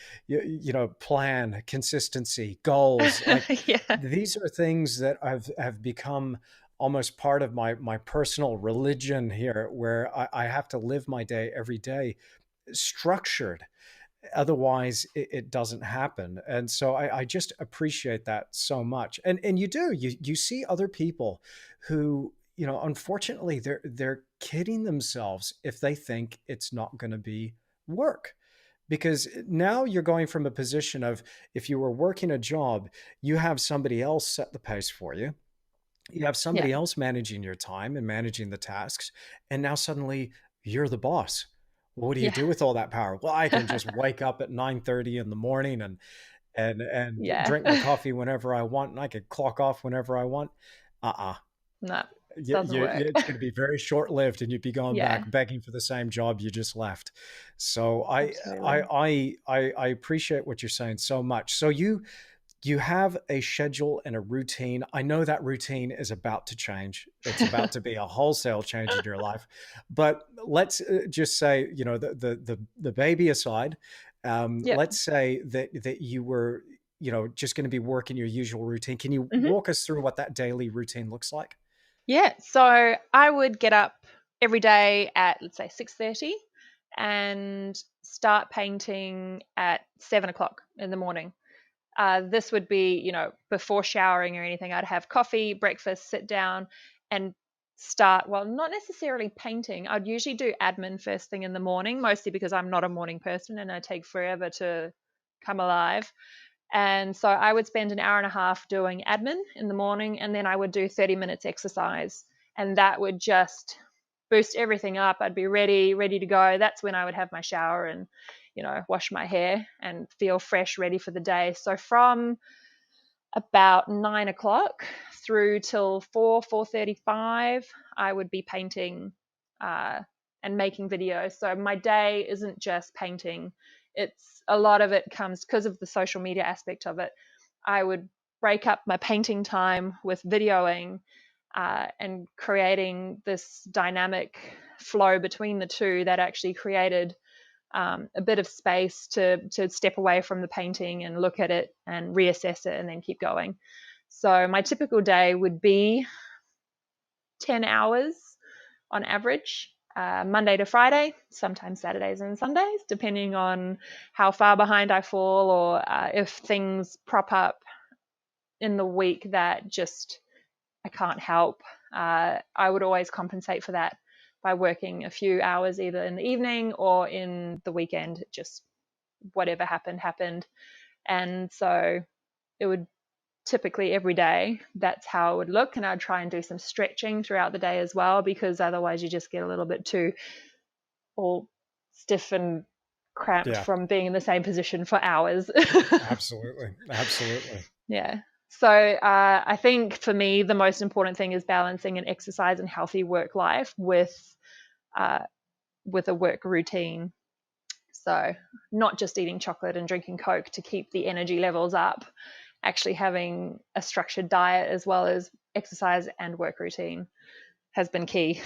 Plan, consistency, goals. Like Yeah. these are things that have become almost part of my personal religion here, where I have to live my day every day structured. Otherwise it doesn't happen. And so I just appreciate that so much. And you see other people who, unfortunately they're kidding themselves if they think it's not going to be work, because now you're going from a position of, if you were working a job, you have somebody else set the pace for you. You have Yeah. somebody else managing your time and managing the tasks, and now suddenly you're the boss. What do you Yeah. do with all that power? Well, I can just wake up at 9:30 in the morning and Yeah. drink my coffee whenever I want, and I can clock off whenever I want. Uh-uh. No, doesn't You, work. it's going to be very short-lived, and you'd be going Yeah, back begging for the same job you just left. So absolutely. I appreciate what you're saying so much. So you have a schedule and a routine. I know that routine is about to change. It's about to be a wholesale change in your life. But let's just say, the baby aside, Yep. let's say that you were, just going to be working your usual routine. Can you hmm walk us through what that daily routine looks like? Yeah. So I would get up every day at, let's say, 6:30 and start painting at 7 o'clock in the morning. This would be, before showering or anything. I'd have coffee, breakfast, sit down, and start. Well, not necessarily painting. I'd usually do admin first thing in the morning, mostly because I'm not a morning person and I take forever to come alive. And so I would spend an hour and a half doing admin in the morning, and then I would do 30 minutes exercise. And that would just boost everything up. I'd be ready to go. That's when I would have my shower and, wash my hair and feel fresh, ready for the day. So from about 9 o'clock through till 4:35, I would be painting uh, and making videos. So my day isn't just painting. It's a lot of it comes because of the social media aspect of it. I would break up my painting time with videoing and creating this dynamic flow between the two that actually created a bit of space to step away from the painting and look at it and reassess it and then keep going. So my typical day would be 10 hours on average, Monday to Friday, sometimes Saturdays and Sundays, depending on how far behind I fall or if things prop up in the week that just I can't help. I would always compensate for that by working a few hours either in the evening or in the weekend. Just whatever happened. And so it would typically every day, that's how it would look. And I'd try and do some stretching throughout the day as well, because otherwise you just get a little bit too all stiff and cramped Yeah, from being in the same position for hours. absolutely. Absolutely. Yeah. So I think for me, the most important thing is balancing an exercise and healthy work life uh, with a work routine. So not just eating chocolate and drinking Coke to keep the energy levels up, actually having a structured diet as well as exercise and work routine has been key,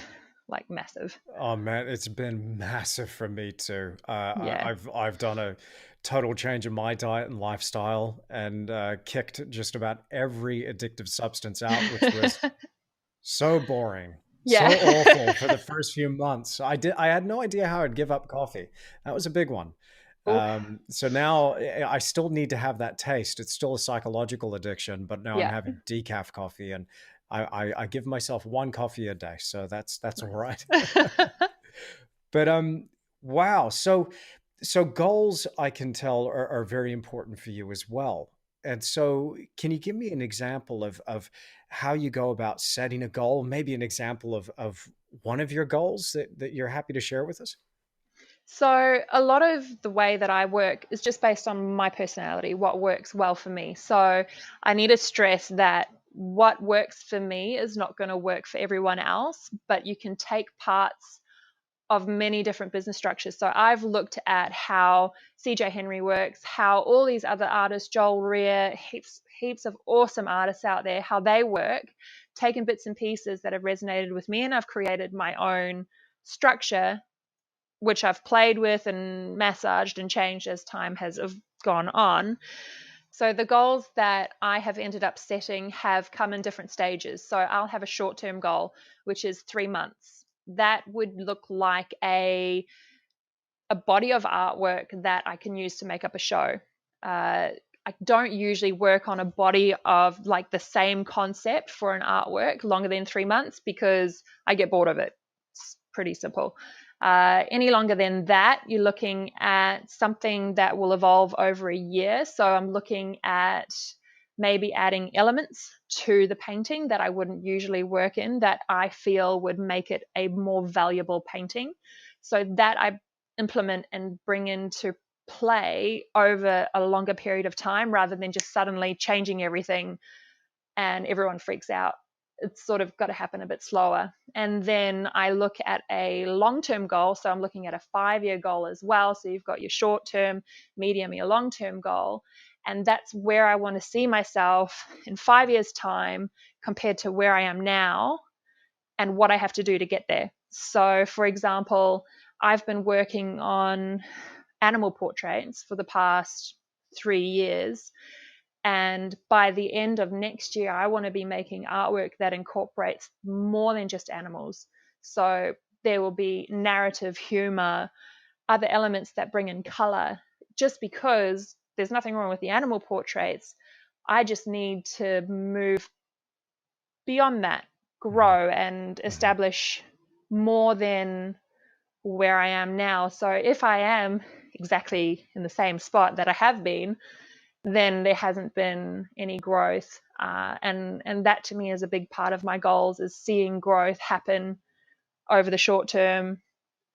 like massive. Oh man, it's been massive for me too. Yeah. I've done a total change in my diet and lifestyle, and kicked just about every addictive substance out, which was so boring, so Yeah. awful for the first few months. I had no idea how I'd give up coffee. That was a big one. Oof. So now I still need to have that taste. It's still a psychological addiction, but now I'm Yeah. having decaf coffee, and I give myself one coffee a day, so that's all right. Nice. But wow. So goals, I can tell, are very important for you as well. And so can you give me an example of how you go about setting a goal, maybe an example of one of your goals that you're happy to share with us? So, a lot of the way that I work is just based on my personality, what works well for me. So, I need to stress that what works for me is not going to work for everyone else, but you can take parts of many different business structures. So, I've looked at how CJ Henry works, how all these other artists, Joel Rea, heaps of awesome artists out there, how they work, taken bits and pieces that have resonated with me, and I've created my own structure which I've played with and massaged and changed as time has gone on. So the goals that I have ended up setting have come in different stages. So I'll have a short-term goal, which is 3 months. That would look like a body of artwork that I can use to make up a show. I don't usually work on a body of like the same concept for an artwork longer than 3 months because I get bored of it. It's pretty simple. Any longer than that, you're looking at something that will evolve over a year. So I'm looking at maybe adding elements to the painting that I wouldn't usually work in that I feel would make it a more valuable painting. So that I implement and bring into play over a longer period of time rather than just suddenly changing everything and everyone freaks out. It's sort of got to happen a bit slower. And then I look at a long term goal. So I'm looking at a 5 year goal as well. So you've got your short term, medium, your long term goal. And that's where I want to see myself in 5 years' time compared to where I am now and what I have to do to get there. So, for example, I've been working on animal portraits for the past 3 years. And by the end of next year, I want to be making artwork that incorporates more than just animals. So there will be narrative, humor, other elements that bring in color. Just because there's nothing wrong with the animal portraits, I just need to move beyond that, Mhm, grow and mhm. establish more than where I am now. So if I am exactly in the same spot that I have been, then there hasn't been any growth. And that to me is a big part of my goals is seeing growth happen over the short term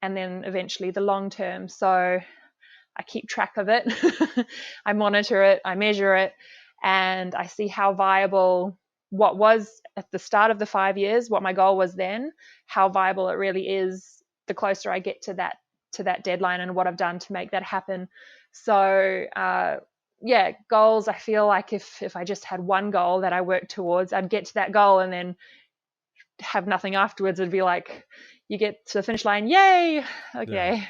and then eventually the long term. So I keep track of it. I monitor it, I measure it, and I see how viable what was at the start of the 5 years, what my goal was then, how viable it really is the closer I get to that deadline and what I've done to make that happen. So yeah, goals. I feel like if I just had one goal that I worked towards, I'd get to that goal and then have nothing afterwards. It'd be like you get to the finish line, yay, Yeah. okay,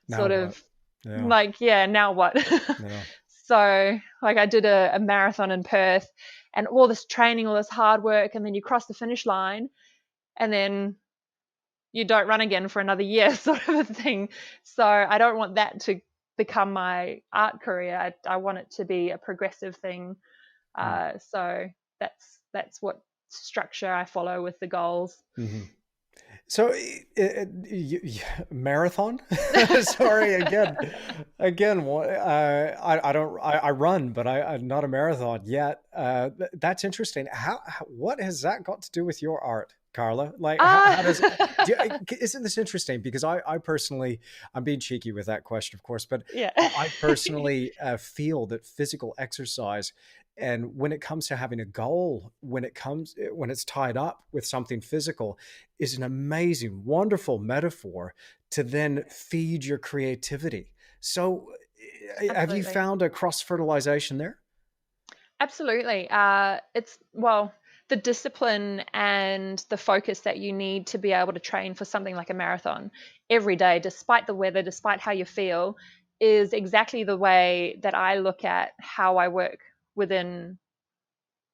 Now sort what? of Yeah. like, yeah, now what? Yeah. So, like, I did a marathon in Perth and all this training, all this hard work, and then you cross the finish line and then you don't run again for another year, sort of a thing. So, I don't want that to become my art career. I want it to be a progressive thing. So, that's what structure I follow with the goals. Mm-hmm. So, marathon? Sorry, again. I don't. I run, but I'm not a marathon yet. That's interesting. What has that got to do with your art, Carla? Like, how does? Isn't this interesting? Because I personally, I'm being cheeky with that question, of course, but Yeah. I personally feel that physical exercise And when it comes to having a goal, when it's tied up with something physical, is an amazing, wonderful metaphor to then feed your creativity. So, have you Absolutely. found a cross fertilization there? Absolutely. It's, well, the discipline and the focus that you need to be able to train for something like a marathon every day, despite the weather, despite how you feel, is exactly the way that I look at how I work within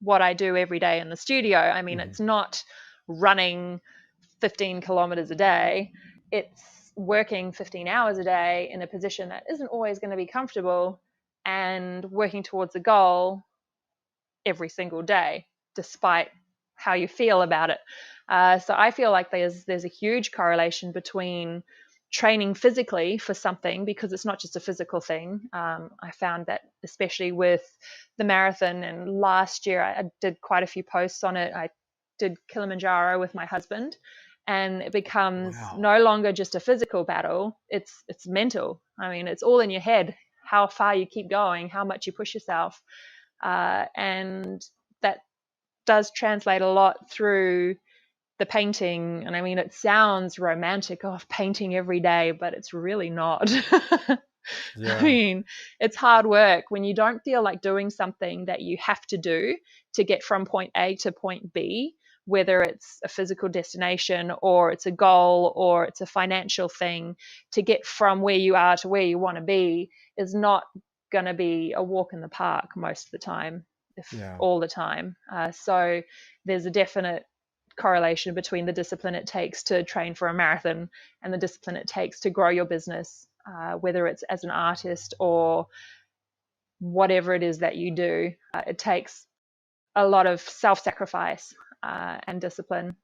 what I do every day in the studio. I mean, Mhm. it's not running 15 kilometers a day, it's working 15 hours a day in a position that isn't always going to be comfortable and working towards a goal every single day, despite how you feel about it. So I feel like there's a huge correlation between training physically for something, because it's not just a physical thing. I found that especially with the marathon, and last year I did quite a few posts on it. I did Kilimanjaro with my husband, and it becomes Wow. no longer just a physical battle. It's mental. I mean, it's all in your head. How far you keep going, how much you push yourself, and that does translate a lot through the painting. And I mean, it sounds romantic, oh, painting every day, but it's really not. I Yeah. mean, it's hard work when you don't feel like doing something that you have to do to get from point A to point B, whether it's a physical destination or it's a goal or it's a financial thing. To get from where you are to where you want to be is not going to be a walk in the park most of the time, if Yeah. all the time. So there's a definite correlation between the discipline it takes to train for a marathon and the discipline it takes to grow your business, whether it's as an artist or whatever it is that you do. It takes a lot of self sacrifice and discipline.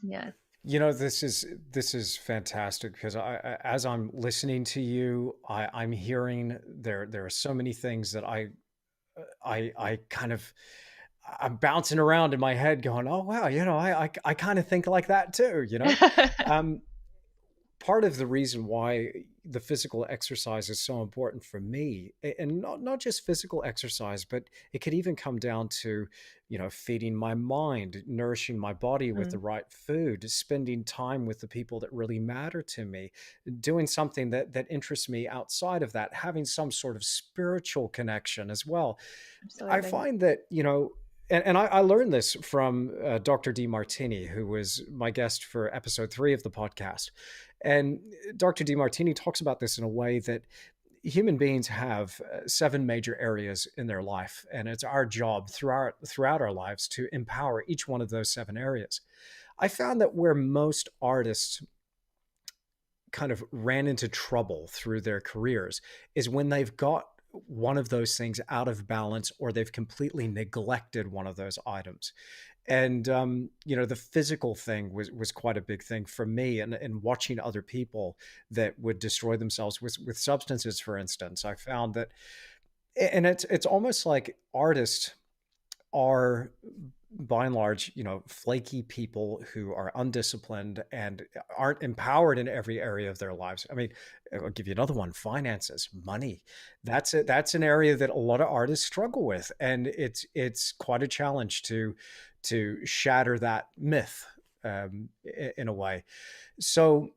Yeah. This is fantastic because as I'm listening to you, I'm hearing there are so many things that I kind of I'm bouncing around in my head going, oh wow, I kind of think like that too. Um, Part of the reason why the physical exercise is so important for me, and not just physical exercise, but it could even come down to, feeding my mind, nourishing my body with the Mm, right food, spending time with the people that really matter to me, doing something that interests me outside of that, having some sort of spiritual connection as well. I absolutely. find that, and I learned this from Dr. Demartini, who was my guest for episode 3 of the podcast. And Dr. Demartini talks about this in a way that human beings have 7 major areas in their life, and it's our job throughout our lives to empower each one of those 7 areas. I found that where most artists kind of ran into trouble through their careers is when they've got one of those things out of balance, or they've completely neglected one of those items. And the physical thing was quite a big thing for me, and watching other people that would destroy themselves with substances, for instance. I found that, and it's almost like artists are, by and large, flaky people who are undisciplined and aren't empowered in every area of their lives. I mean, I'll give you another one: finances, money. That's an area that a lot of artists struggle with, and it's quite a challenge to shatter that myth, in a way. So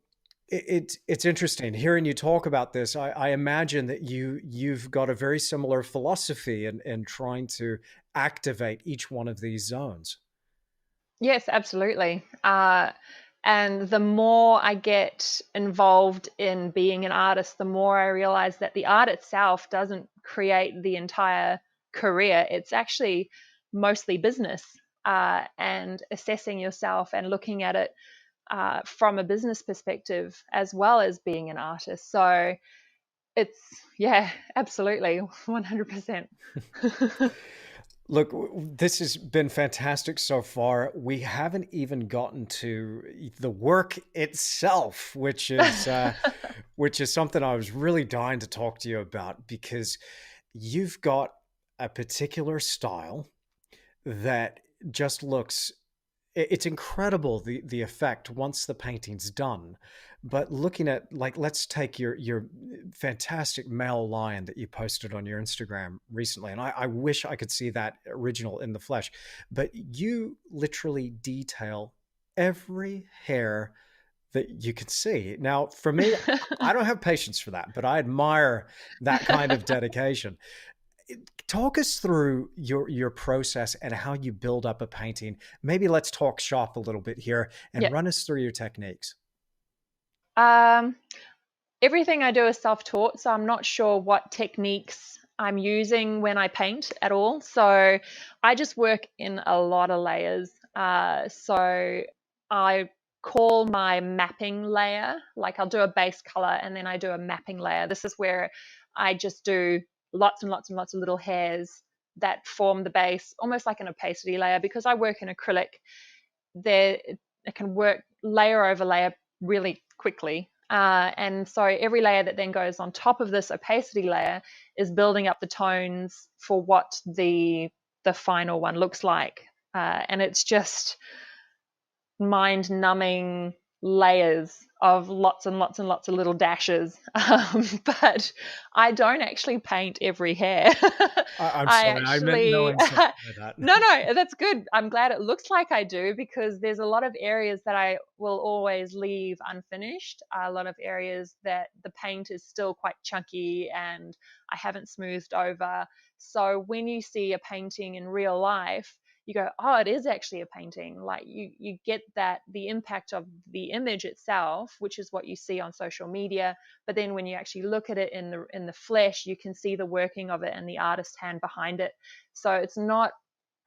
it's interesting hearing you talk about this. I imagine that you've got a very similar philosophy in trying to activate each one of these zones. Yes, absolutely. And the more I get involved in being an artist, the more I realize that the art itself doesn't create the entire career. It's actually mostly business, and assessing yourself and looking at it from a business perspective as well as being an artist. So it's, yeah, absolutely, 100%. Look, this has been fantastic so far. We haven't even gotten to the work itself, which is something I was really dying to talk to you about, because you've got a particular style that just looks, it's incredible, the effect once the painting's done. But looking at, like, let's take your fantastic male lion that you posted on your Instagram recently, and I wish I could see that original in the flesh. But you literally detail every hair that you can see. Now, for me, I don't have patience for that, but I admire that kind of dedication. Talk us through your process and how you build up a painting. Maybe let's talk shop a little bit here and Yeah. run us through your techniques. Um, Everything I do is self-taught, so I'm not sure what techniques I'm using when I paint at all. So I just work in a lot of layers. So I call my mapping layer, like I'll do a base color and then I do a mapping layer. This is where I just do lots and lots and lots of little hairs that form the base, almost like an opacity layer. Because I work in acrylic, there it can work layer over layer really quickly. And so every layer that then goes on top of this opacity layer is building up the tones for what the final one looks like. And it's just mind numbing layers of lots and lots and lots of little dashes. But I don't actually paint every hair. I'm I sorry, I meant no actually, insult by that. no, no, that's good. I'm glad it looks like I do, because there's a lot of areas that I will always leave unfinished. A lot of areas that the paint is still quite chunky and I haven't smoothed over. So when you see a painting in real life, you go, oh, it is actually a painting. Like you get that the impact of the image itself, which is what you see on social media. But then when you actually look at it in the flesh, you can see the working of it and the artist's hand behind it. So it's not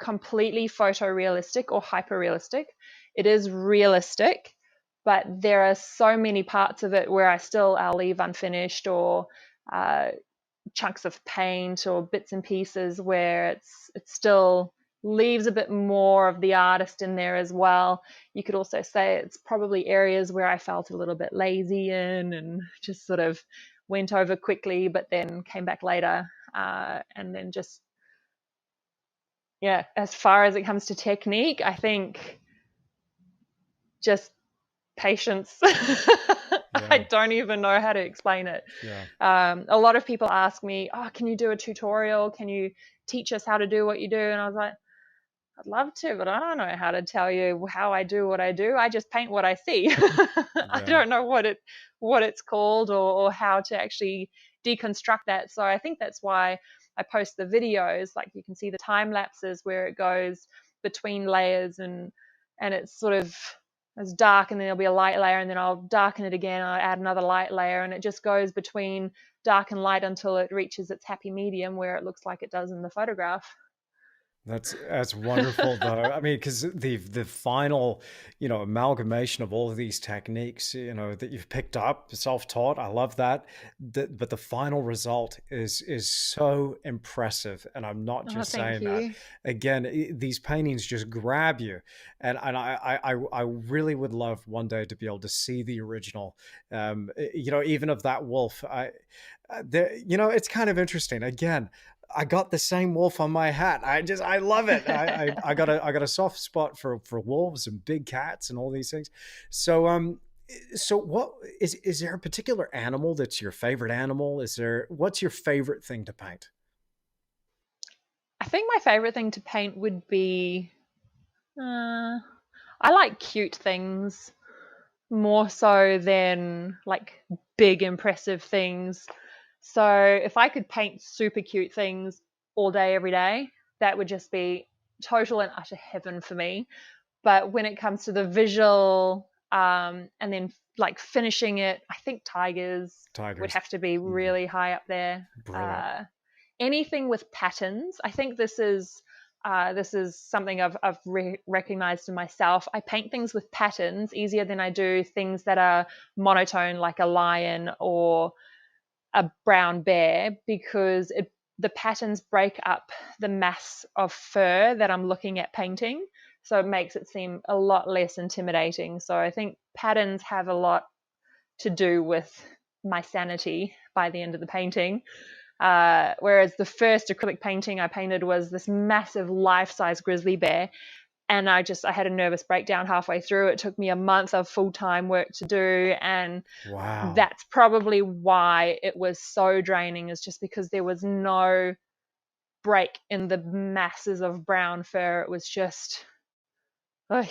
completely photorealistic or hyper realistic. It is realistic, but there are so many parts of it where I'll leave unfinished, or uh, chunks of paint or bits and pieces where it still leaves a bit more of the artist in there as well. You could also say it's probably areas where I felt a little bit lazy in and just sort of went over quickly, but then came back later. And then just, yeah, as far as it comes to technique, I think just patience. I Yeah, don't even know how to explain it. yeah. A lot of people ask me, oh, can you do a tutorial? Can you teach us how to do what you do? And I was like, I'd love to, but I don't know how to tell you how I do what I do. I just paint what I see. I Yeah. don't know what it's called, or how to actually deconstruct that. So I think that's why I post the videos. Like you can see the time lapses where it goes between layers, and it's sort of it's dark, and then there'll be a light layer, and then I'll darken it again, and I'll add another light layer, and it just goes between dark and light until it reaches its happy medium where it looks like it does in the photograph. That's wonderful though. I mean, because the final, amalgamation of all of these techniques, that you've picked up, self-taught. I love that. But the final result is so impressive, and I'm not Oh, just thank saying that. you. Again, these paintings just grab you, and I really would love one day to be able to see the original. Even of that wolf. It's kind of interesting. Again, I got the same wolf on my hat. I love it. I got a soft spot for wolves and big cats and all these things. So what is there a particular animal that's your favorite animal? What's your favorite thing to paint? I think my favorite thing to paint would be, uh, I like cute things more so than like big impressive things. So if I could paint super cute things all day every day, that would just be total and utter heaven for me. But when it comes to the visual, and then like finishing it, I think tigers would Tigers. have to be Mm, really high up there. brilliant. Uh, Anything with patterns, I think this is something I've recognized in myself. I paint things with patterns easier than I do things that are monotone, like a lion or a brown bear, because the patterns break up the mass of fur that I'm looking at painting. So it makes it seem a lot less intimidating. So I think patterns have a lot to do with my sanity by the end of the painting. Whereas the first acrylic painting I painted was this massive life-size grizzly bear, And I had a nervous breakdown halfway through. It took me a month of full-time work to do. And Wow. that's probably why it was so draining, is just because there was no break in the masses of brown fur. It was just a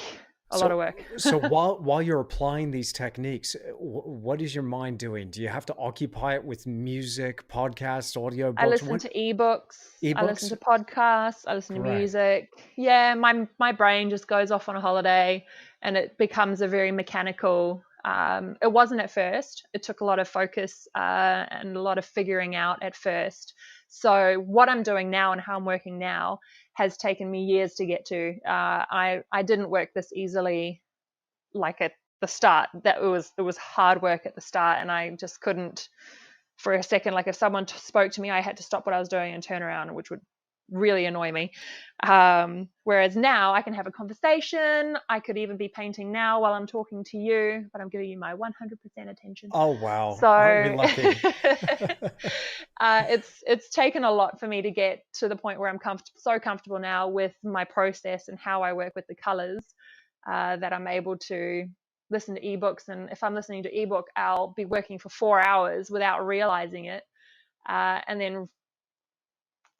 lot of So, work. so while you're applying these techniques, what is your mind doing? Do you have to occupy it with music, podcasts, audio I books? listen What to ebooks, I listen ebooks? to podcasts, I listen to Great. music. Yeah, my brain just goes off on a holiday, and it becomes a very mechanical. It wasn't at first. It took a lot of focus and a lot of figuring out at first. So what I'm doing now and how I'm working now has taken me years to get to. I didn't work this easily, like at the start. That it was hard work at the start, and I just couldn't for a second. Like if someone spoke to me, I had to stop what I was doing and turn around, which would really annoy me. Whereas now I can have a conversation. I could even be painting now while I'm talking to you, but I'm giving you my 100% attention. Oh, wow. Aren't we So lucky? it's taken a lot for me to get to the point where I'm so comfortable now with my process and how I work with the colors, that I'm able to listen to ebooks. And if I'm listening to ebook, I'll be working for 4 hours without realizing it, and then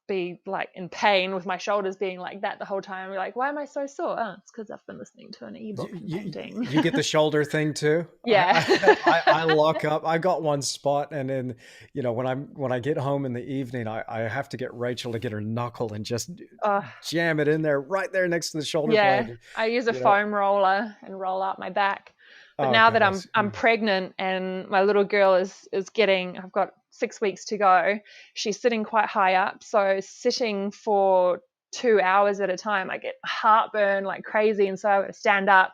be like in pain with my shoulders being like that the whole time. We're like, why am I so sore? Oh, it's because I've been listening to an ebook and painting. You get the shoulder thing too. Yeah. I lock up. I got one spot, and then when I get home in the evening, I have to get Rachel to get her knuckle and just uh, jam it in there, right there next to the shoulder yeah, blade. I use a You know. foam roller and roll out my back. But Oh now that goodness. I'm pregnant and my little girl is getting, I've got 6 weeks to go. She's sitting quite high up, so sitting for 2 hours at a time, I get heartburn like crazy, and so I got to stand up,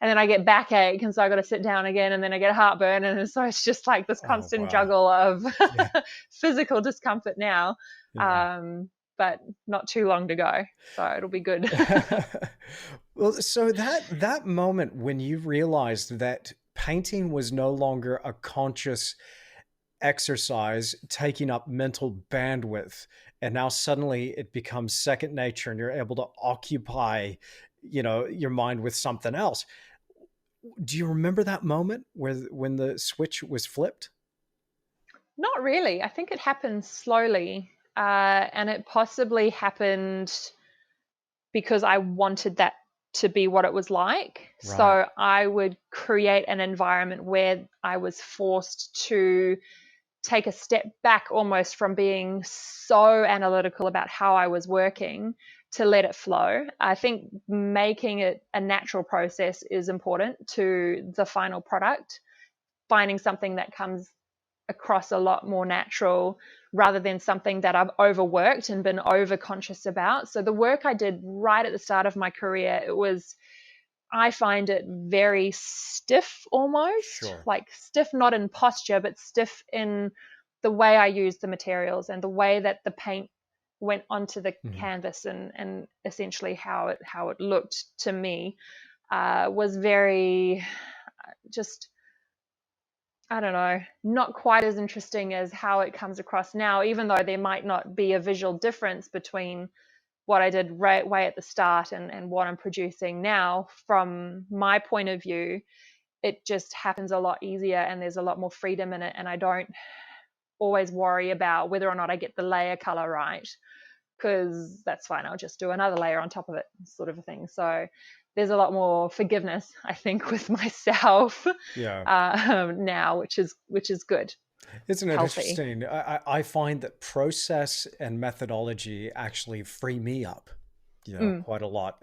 and then I get backache, and so I got to sit down again, and then I get heartburn, and so it's just like this Oh constant wow. juggle of Yeah. physical discomfort now. Yeah. But not too long to go, so it'll be good. Well, so that moment when you realized that painting was no longer a conscious exercise taking up mental bandwidth, and now suddenly it becomes second nature and you're able to occupy, your mind with something else. Do you remember that moment where when the switch was flipped? Not really. I think it happened slowly, and it possibly happened because I wanted that to be what it was like. Right. So I would create an environment where I was forced to take a step back almost from being so analytical about how I was working to let it flow. I think making it a natural process is important to the final product, finding something that comes across a lot more natural rather than something that I've overworked and been over conscious about. So the work I did right at the start of my career, I find it very stiff almost, Sure. like stiff not in posture, but stiff in the way I used the materials and the way that the paint went onto the Mhm. canvas, and essentially how it looked to me, was very just, I don't know, not quite as interesting as how it comes across now, even though there might not be a visual difference between what I did right way at the start and what I'm producing now. From my point of view, it just happens a lot easier and there's a lot more freedom in it. And I don't always worry about whether or not I get the layer color right, because that's fine. I'll just do another layer on top of it, sort of a thing. So there's a lot more forgiveness, I think, with myself Yeah. now, which is good, Isn't it healthy. interesting? I find that process and methodology actually free me up, Mm, quite a lot.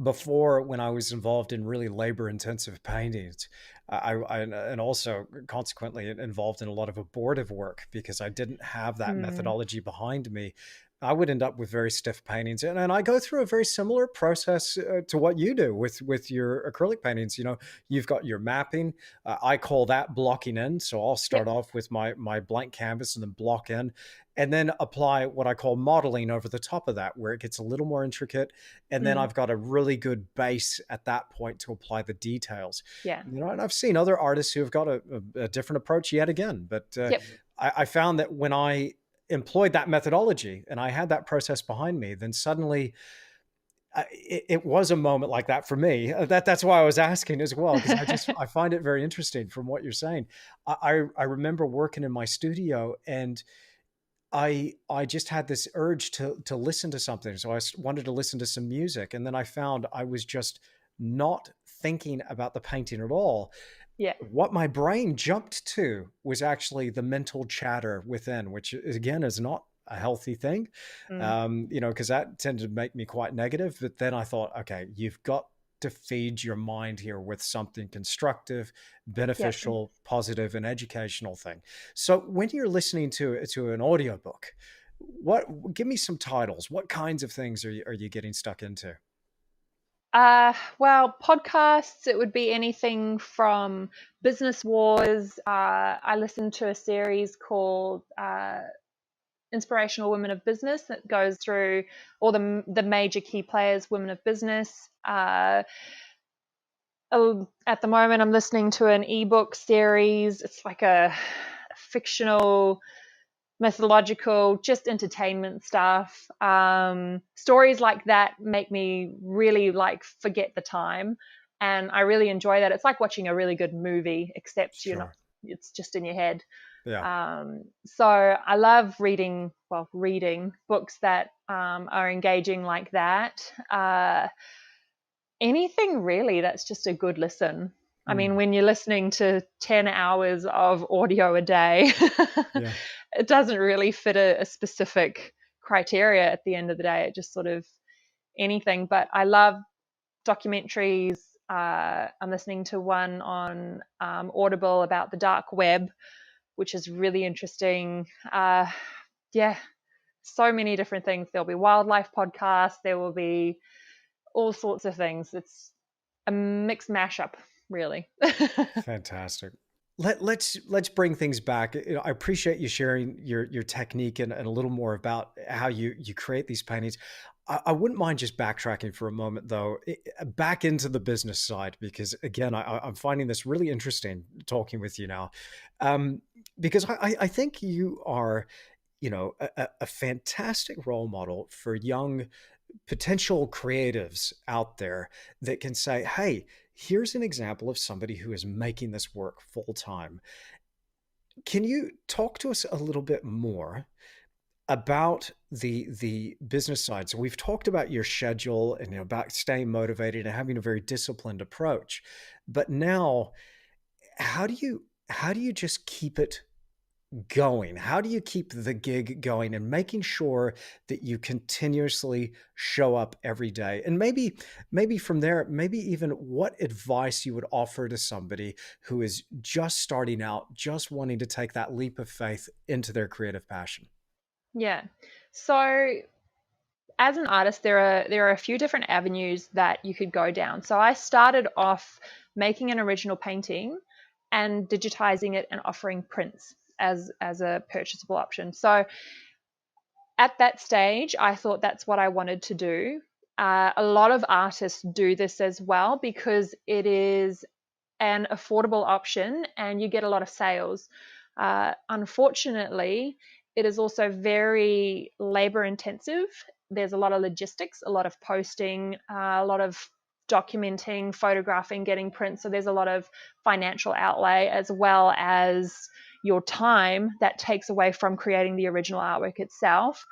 Before, when I was involved in really labor-intensive paintings, and also consequently involved in a lot of abortive work because I didn't have that mm, methodology behind me, I would end up with very stiff paintings, and I go through a very similar process to what you do with your acrylic paintings. You've got your mapping. I call that blocking in. So I'll start yep. off with my blank canvas and then block in, and then apply what I call modeling over the top of that, where it gets a little more intricate. And then Mm, I've got a really good base at that point to apply the details. yeah. And I've seen other artists who have got a different approach yet again. But Yep. I found that when I employed that methodology and I had that process behind me, then suddenly It was a moment like that for me. That's why I was asking as well, because I find it very interesting from what you're saying. I remember working in my studio, and I just had this urge to listen to something. So wanted to listen to some music, and then I found I was just not thinking about the painting at all. Yeah. What my brain jumped to was actually the mental chatter within, which again is not a healthy thing, Mm. because that tended to make me quite negative. But then I thought, okay, you've got to feed your mind here with something constructive, Yeah. beneficial, positive, and educational thing. So when you're listening to an audiobook, give me some titles. What kinds of things are you getting stuck into? Well, podcasts, it would be anything from Business Wars. I listened to a series called Inspirational Women of Business that goes through all the major key players, women of business. At the moment, I'm listening to an ebook series. It's like a fictional, methodological, just entertainment stuff. Stories like that make me really like forget the time, and I really enjoy that. It's like watching a really good movie, except you're not. Sure. It's just in your head. Yeah. So I love reading books that are engaging like that. Anything really that's just a good listen. I mean, Mm. when you're listening to 10 hours of audio a day, Yeah. it doesn't really fit a specific criteria at the end of the day. It just sort of anything. But I love documentaries. I'm listening to one on Audible about the dark web, which is really interesting. Yeah, so many different things. There'll be wildlife podcasts. There will be all sorts of things. It's a mixed mashup, really. Fantastic. Let's bring things back. I appreciate you sharing your technique and a little more about how you create these paintings. I wouldn't mind just backtracking for a moment, though, back into the business side, because again, I'm finding this really interesting talking with you now, um, because I think you are, a fantastic role model for young potential creatives out there that can say, hey, here's an example of somebody who is making this work full time. Can you talk to us a little bit more about the business side? So we've talked about your schedule and about staying motivated and having a very disciplined approach. But now, how do you just keep it going? How do you keep the gig going and making sure that you continuously show up every day? And maybe from there, maybe even what advice you would offer to somebody who is just starting out, just wanting to take that leap of faith into their creative passion? Yeah. So as an artist, there are a few different avenues that you could go down. So I started off making an original painting and digitizing it and offering prints as a purchasable option. So at that stage, I thought that's what I wanted to do. A lot of artists do this as well because it is an affordable option and you get a lot of sales. Unfortunately, it is also very labor intensive. There's a lot of logistics, a lot of posting, a lot of documenting, photographing, getting prints. So there's a lot of financial outlay as well as your time that takes away from creating the original artwork itself.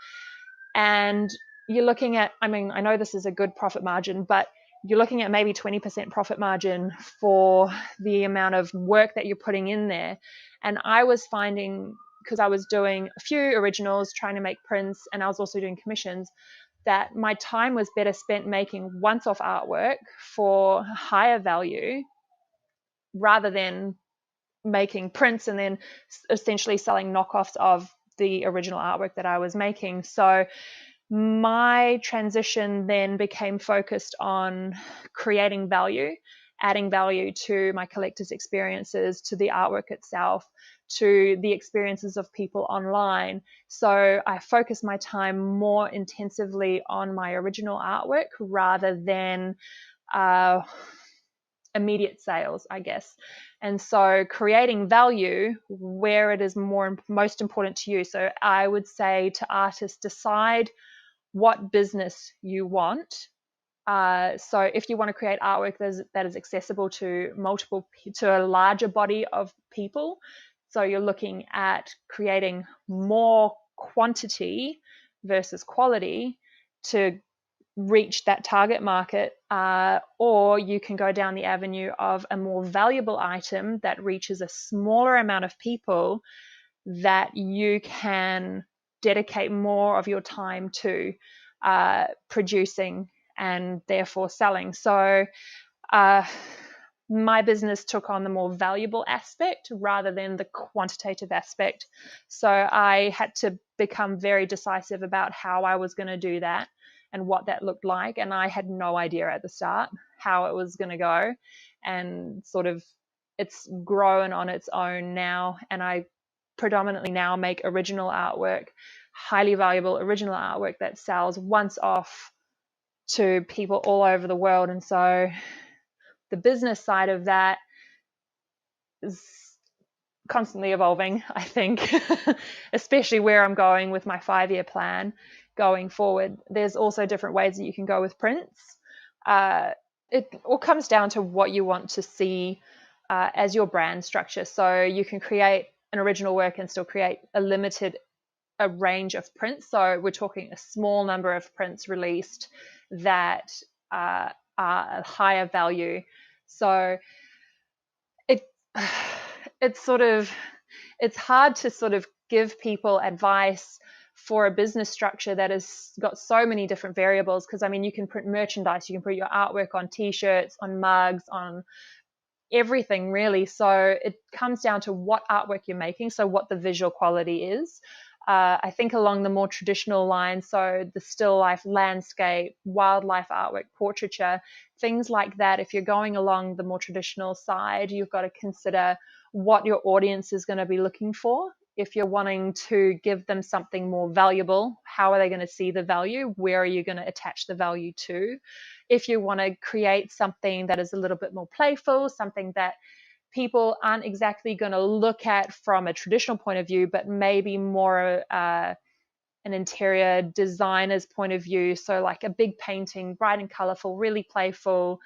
And you're looking at, I mean, I know this is a good profit margin, but you're looking at maybe 20% profit margin for the amount of work that you're putting in there. And I was finding, because I was doing a few originals, trying to make prints, and I was also doing commissions, that my time was better spent making once off artwork for higher value rather than making prints and then essentially selling knockoffs of the original artwork that I was making. So my transition then became focused on creating value, adding value to my collector's experiences, to the artwork itself, to the experiences of people online. So I focused my time more intensively on my original artwork rather than uh, immediate sales, I guess. And so creating value where it is most important to you. So I would say to artists, decide what business you want So if you want to create artwork that is accessible to to a larger body of people, so you're looking at creating more quantity versus quality to reach that target market, or you can go down the avenue of a more valuable item that reaches a smaller amount of people that you can dedicate more of your time to producing and therefore selling. So my business took on the more valuable aspect rather than the quantitative aspect. So I had to become very decisive about how I was going to do that and what that looked like. And I had no idea at the start how it was going to go. And sort of it's grown on its own now. And I predominantly now make original artwork, highly valuable original artwork that sells once off to people all over the world. And so the business side of that is constantly evolving, I think, especially where I'm going with my 5-year plan going forward. There's also different ways that you can go with prints. It all comes down to what you want to see as your brand structure. So you can create an original work and still create a range of prints. So we're talking a small number of prints released that are a higher value. So it's hard to sort of give people advice for a business structure that has got so many different variables, because I mean, you can print merchandise, you can print your artwork on t-shirts, on mugs, on everything really. So it comes down to what artwork you're making, so what the visual quality is. I think along the more traditional lines, so the still life, landscape, wildlife artwork, portraiture, things like that. If you're going along the more traditional side, you've got to consider what your audience is going to be looking for. If you're wanting to give them something more valuable, how are they going to see the value? Where are you going to attach the value to? If you want to create something that is a little bit more playful, something that people aren't exactly going to look at from a traditional point of view, but maybe more an interior designer's point of view. So like a big painting, bright and colorful, really playful.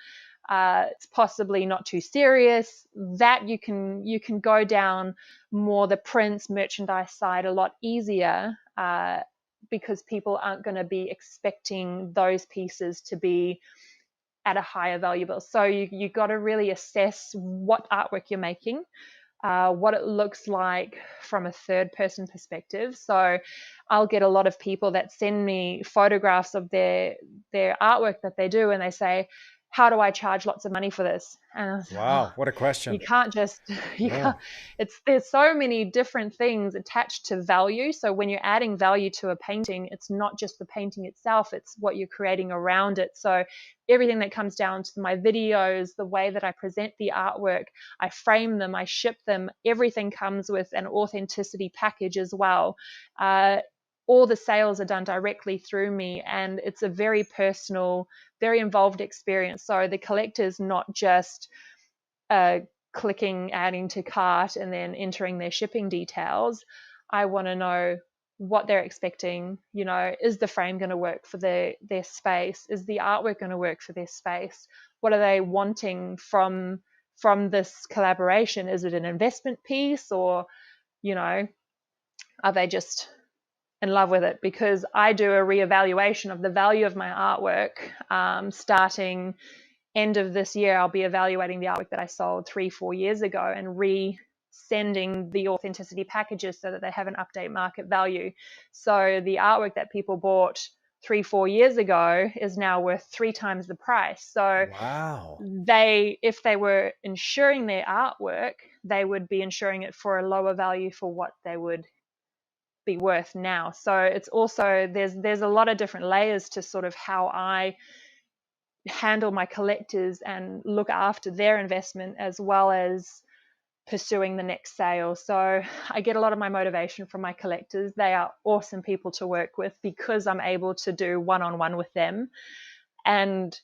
It's possibly not too serious. That you can go down more the prints, merchandise side a lot easier, because people aren't going to be expecting those pieces to be at a higher value bill. So you got to really assess what artwork you're making, what it looks like from a third person perspective. So I'll get a lot of people that send me photographs of their artwork that they do, and they say, how do I charge lots of money for this? And I was like, Wow, what a question. you can't just, can't, there's so many different things attached to value. So when you're adding value to a painting, it's not just the painting itself, it's what you're creating around it. So everything that comes down to my videos, the way that I present the artwork, I frame them, I ship them, everything comes with an authenticity package as well. All the sales are done directly through me, and it's a very personal, very involved experience. So the collector's not just clicking, adding to cart, and then entering their shipping details. I want to know what they're expecting. Is the frame going to work for their space? Is the artwork going to work for their space? What are they wanting from this collaboration? Is it an investment piece, or are they just in love with it? Because I do a reevaluation of the value of my artwork. Starting end of this year, I'll be evaluating the artwork that I sold 3-4 years ago and sending the authenticity packages so that they have an update market value. So the artwork that people bought 3-4 years ago is now worth 3 times the price. So wow. If they were insuring their artwork, they would be insuring it for a lower value for what they would be worth now. So it's also, there's a lot of different layers to sort of how I handle my collectors and look after their investment, as well as pursuing the next sale. So I get a lot of my motivation from my collectors. They are awesome people to work with because I'm able to do one-on-one with them, and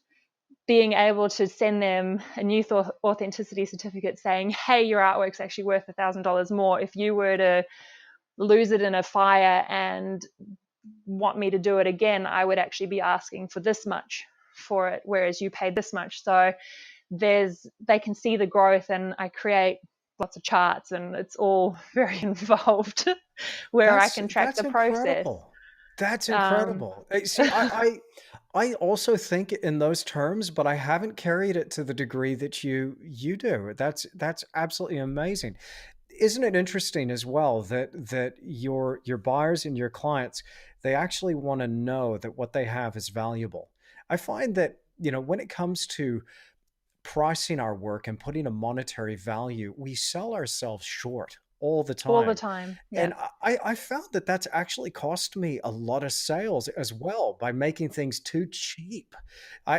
being able to send them a new authenticity certificate saying, hey, your artwork's actually worth $1,000 more. If you were to lose it in a fire and want me to do it again, I would actually be asking for this much for it, whereas you paid this much. So they can see the growth, and I create lots of charts, and it's all very involved where I can track That's the process. incredible. That's Um, incredible. See, I also think in those terms, but I haven't carried it to the degree that you do. That's absolutely amazing. Isn't it interesting as well that your buyers and your clients, they actually want to know that what they have is valuable. I find that, when it comes to pricing our work and putting a monetary value, we sell ourselves short all the all the time. time. Yeah. And I found that that's actually cost me a lot of sales as well by making things too cheap. I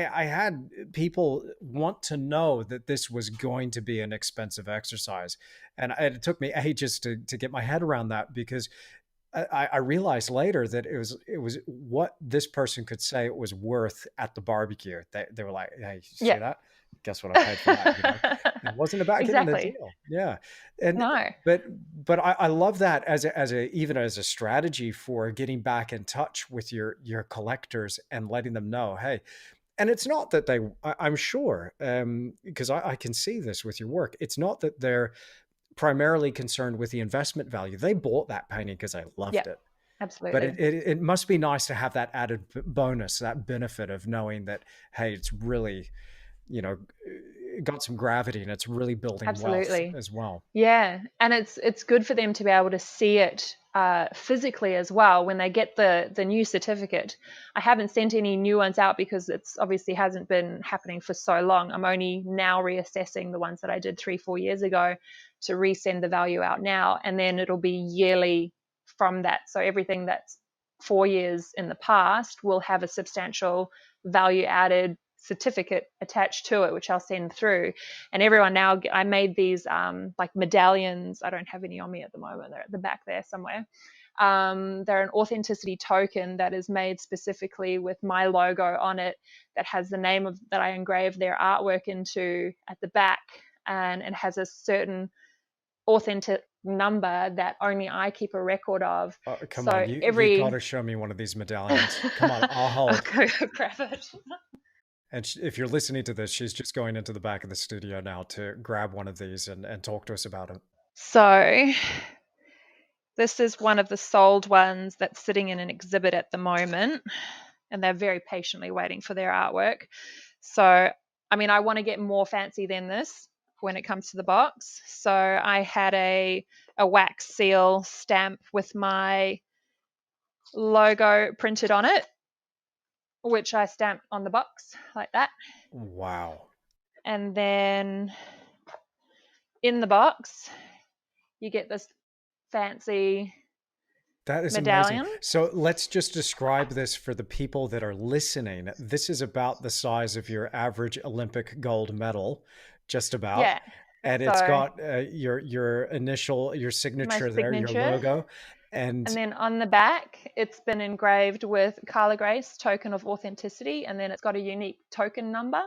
had people want to know that this was going to be an expensive exercise. And it took me ages to get my head around that, because I realized later that it was what this person could say it was worth at the barbecue. They were like, "Hey, you see Yeah. that? Guess what I paid for that?" It wasn't about getting the Exactly. deal. Yeah, and No. but I love that as a even as a strategy for getting back in touch with your collectors and letting them know, hey. And it's not that I'm sure, because I can see this with your work. It's not that they're primarily concerned with the investment value. They bought that painting because they Yeah. loved it. But Absolutely. it must be nice to have that added bonus, that benefit of knowing that, hey, it's really, you know, got some gravity and it's really building wealth Absolutely. as well. Yeah, and it's good for them to be able to see it physically as well when they get the new certificate. I haven't sent any new ones out because it's obviously hasn't been happening for so long. I'm only now reassessing the ones that I did 3-4 years ago to resend the value out now, and then it'll be yearly from that. So everything that's 4 years in the past will have a substantial value added certificate attached to it, which I'll send through. And everyone now, I made these like medallions. I don't have any on me at the moment. They're at the back there somewhere. They're an authenticity token that is made specifically with my logo on it, that has the name of that I engraved their artwork into at the back, and it has a certain authentic number that only I keep a record of. Come on, So you got every to show me one of these medallions. Come on, I'll hold. I'll go grab it. And if you're listening to this, she's just going into the back of the studio now to grab one of these and talk to us about it. So this is one of the sold ones that's sitting in an exhibit at the moment, and they're very patiently waiting for their artwork. So, I mean, I want to get more fancy than this when it comes to the box. So I had a wax seal stamp with my logo printed on it, which I stamped on the box like that. Wow. And then in the box, you get this fancy That is amazing. medallion. So let's just describe this for the people that are listening. This is about the size of your average Olympic gold medal, just about. Yeah. And it's So got your initial, your my signature there, your signature. logo. And And then on the back, it's been engraved with CARLA GRACE'S token of authenticity. And then it's got a unique token number,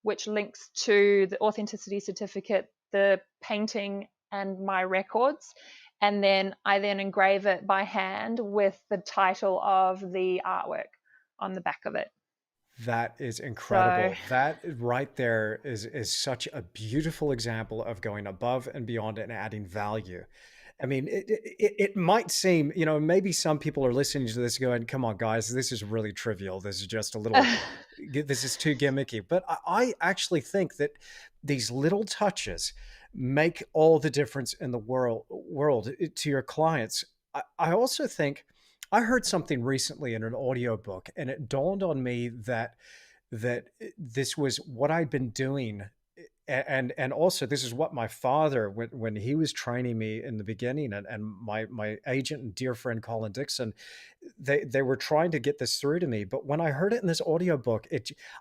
which links to the authenticity certificate, the painting, and my records. And then I then engrave it by hand with the title of the artwork on the back of it. that is So, incredible. That right there is such a beautiful example of going above and beyond and adding value. I mean, it might seem, maybe some people are listening to this going, come on, guys, this is really trivial. This is just a little, this is too gimmicky. But I actually think that these little touches make all the difference in the world to your clients. I also think I heard something recently in an audiobook, and it dawned on me that this was what I'd been doing, and also this is what my father, when he was training me in the beginning, and my agent and dear friend Colin Dixon, they were trying to get this through to me. But when I heard it in this audiobook,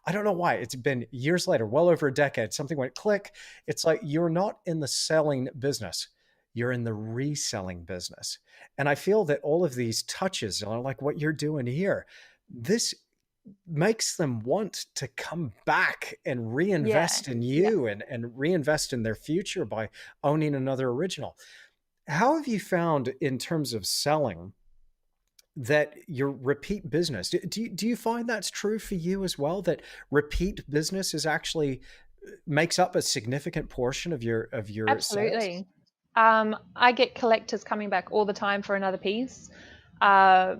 I don't know why, it's been years later, well over a decade, something went click. It's like, you're not in the selling business, you're in the reselling business. And I feel that all of these touches, like what you're doing here, this makes them want to come back and yeah, reinvest in yeah. you and reinvest in their future by owning another original. How have you found, in terms of selling, that your repeat business, do you find that's true for you as well? That repeat business is actually makes up a significant portion of your sales? Absolutely. I get collectors coming back all the time for another piece. Uh,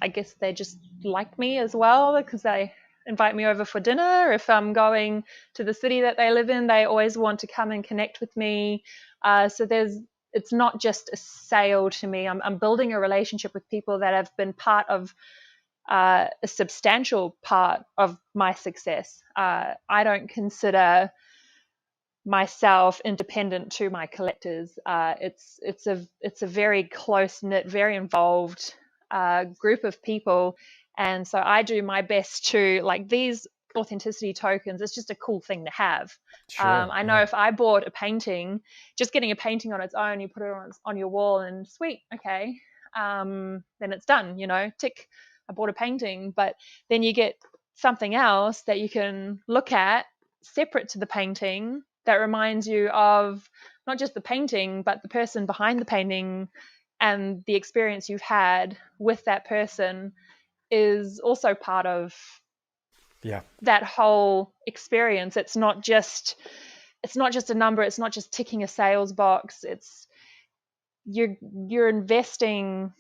I guess they just like me as well because they invite me over for dinner. If I'm going to the city that they live in, they always want to come and connect with me. So it's not just a sale to me. I'm building a relationship with people that have been part of a substantial part of my success. I don't consider myself independent to my collectors. It's a very close knit, very involved group of people, and so I do my best to like these authenticity tokens. It's just a cool thing to have. Sure. I know Yeah. if I bought a painting, just getting a painting on its own, you put it on your wall, and sweet, okay, then it's done. Tick. I bought a painting, but then you get something else that you can look at separate to the painting that reminds you of not just the painting, but the person behind the painting and the experience you've had with that person is also part of Yeah. that whole experience. It's not just a number, it's not just ticking a sales box. It's you're investing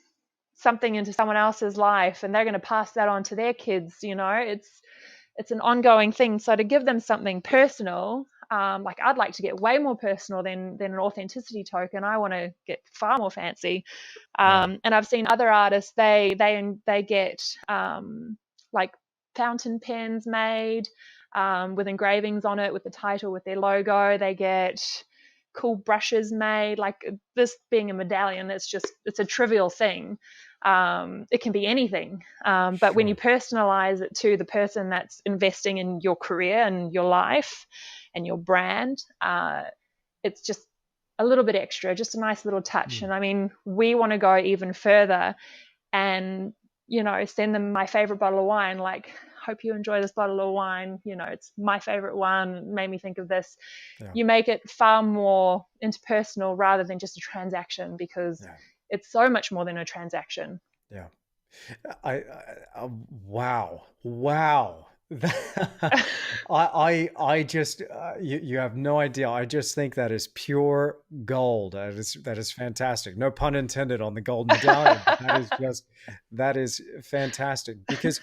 something into someone else's life and they're going to pass that on to their kids. It's an ongoing thing. So to give them something personal, like I'd like to get way more personal than an authenticity token. I want to get far more fancy. Yeah. And I've seen other artists, they get like fountain pens made with engravings on it, with the title, with their logo. They get cool brushes made. Like this being a medallion, it's a trivial thing. It can be anything, but when you Sure. personalize it to the person that's investing in your career and your life and your brand, it's just a little bit extra, just a nice little touch. Mm. And I mean, we want to go even further and, send them my favorite bottle of wine. Like, hope you enjoy this bottle of wine. It's my favorite one. It made me think of this. Yeah. You make it far more interpersonal rather than just a transaction because Yeah. it's so much more than a transaction. Yeah. Wow, wow. I just you have no idea. I just think that is pure gold. That is fantastic. No pun intended on the gold medallion, but that is fantastic because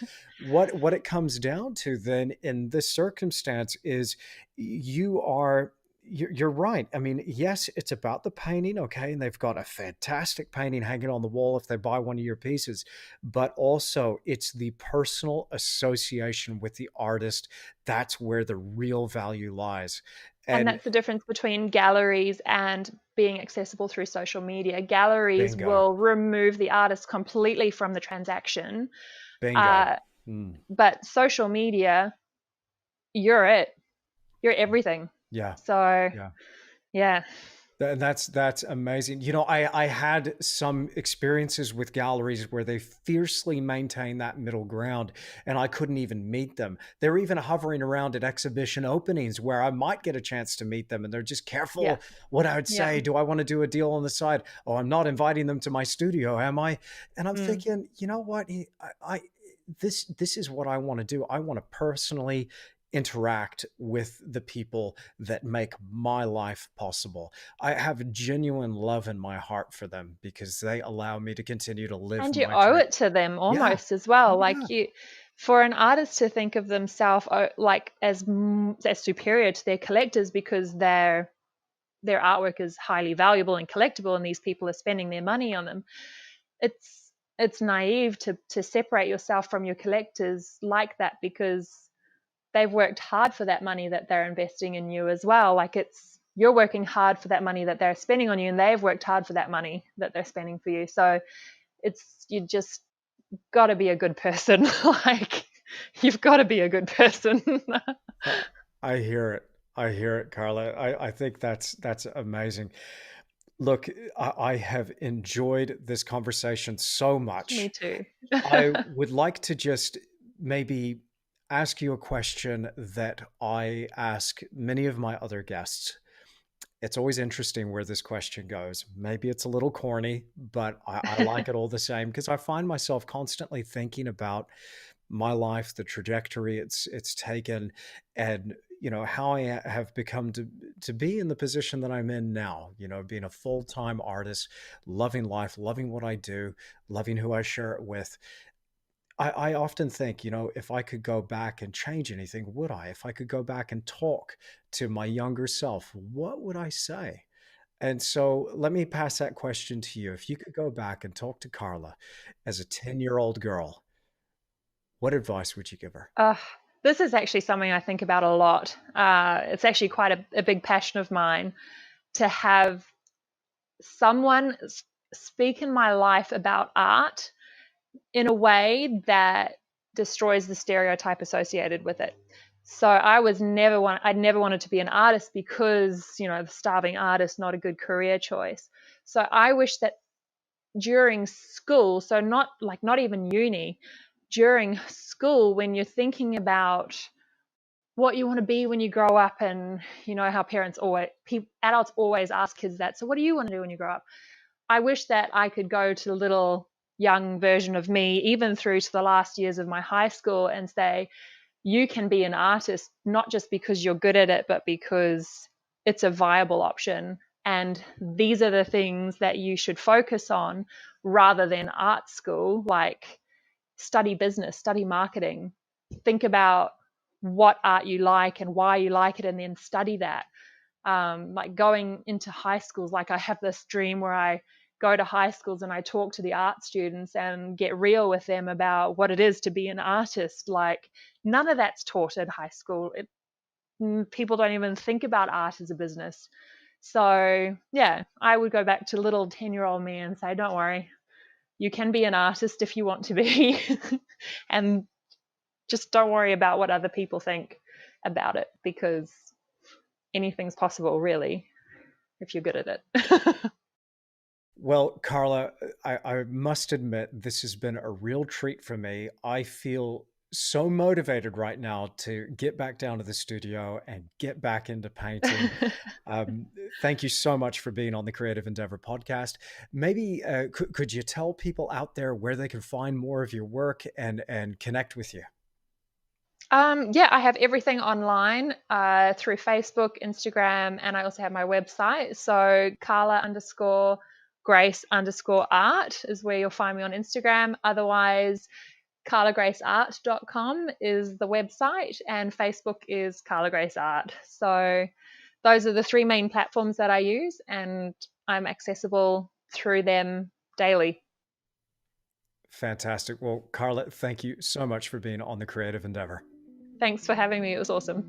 what it comes down to then in this circumstance is you are you're right. I mean, yes, it's about the painting, okay, and they've got a fantastic painting hanging on the wall if they buy one of your pieces, but also it's the personal association with the artist. That's where the real value lies. And And that's the difference between galleries and being accessible through social media. Galleries bingo, will remove the artist completely from the transaction, bingo. uh, Mm, but social media, you're it. You're everything. yeah, So, yeah. yeah. That's amazing. You know, I had some experiences with galleries where they fiercely maintain that middle ground, and I couldn't even meet them. They're even hovering around at exhibition openings where I might get a chance to meet them, and they're just Yeah. careful what I would Yeah. say. Do I want to do a deal on the side? Oh, I'm not inviting them to my studio, am I? And I'm Mm. thinking, you know what? This is what I want to do. I want to personally interact with the people that make my life possible. I have genuine love in my heart for them because they allow me to continue to live And you my owe dream. it to them Yeah. almost as well. Yeah. Like for an artist to think of themselves like as superior to their collectors because their artwork is highly valuable and collectible, and these people are spending their money on them. It's naive to separate yourself from your collectors like that because they've worked hard for that money that they're investing in you as well. Like you're working hard for that money that they're spending on you, and they've worked hard for that money that they're spending for you. So you just got to be a good person. Like you've got to be a good person. I, I hear it. I hear it, Carla. I think that's amazing. Look, I have enjoyed this conversation so Me much. too. I would like to just maybe ask you a question that I ask many of my other guests. It's always interesting where this question goes. Maybe it's a little corny, but I like it all the same because I find myself constantly thinking about my life, the trajectory it's taken, and how have become to be in the position that I'm in now. Being a full-time artist, loving life, loving what I do, loving who I share it with. I often think, if I could go back and change anything, would I? If I could go back and talk to my younger self, what would I say? And so let me pass that question to you. If you could go back and talk to Carla as a 10-year-old girl, what advice would you give her? Uh, this is actually something I think about a lot. It's actually quite a big passion of mine to have someone speak in my life about art in a way that destroys the stereotype associated with it. So I'd never wanted to be an artist because, the starving artist, not a good career choice. So I wish that during school, so not even uni, during school, when you're thinking about what you want to be when you grow up, and how adults always ask kids that. So what do you want to do when you grow up? I wish that I could go to the little young version of me, even through to the last years of my high school, and say, you can be an artist, not just because you're good at it, but because it's a viable option. And these are the things that you should focus on rather than art school, like study business, study marketing. Think about what art you like and why you like it, and then study that. Like going into high schools, like I have this dream where I go to high schools and I talk to the art students and get real with them about what it is to be an artist. Like none of that's taught at high school. People don't even think about art as a business. So yeah, I would go back to little 10-year-old me and say, don't worry, you can be an artist if you want to be. And just don't worry about what other people think about it, because anything's possible, really, if you're good at it. Well, Carla, I must admit, this has been a real treat for me. I feel so motivated right now to get back down to the studio and get back into painting. Um, Thank you so much for being on the Creative Endeavor podcast. Maybe could you tell people out there where they can find more of your work and connect with you? Yeah, I have everything online through Facebook, Instagram, and I also have my website. So Carla_Grace_art is where you'll find me on Instagram. Otherwise, CarlaGrace'Art.com is the website, and Facebook is Carla Grace Art. So those are the three main platforms that I use, and I'm accessible through them daily. Fantastic. Well, Carla, thank you so much for being on the Creative Endeavor. Thanks for having me. It was awesome.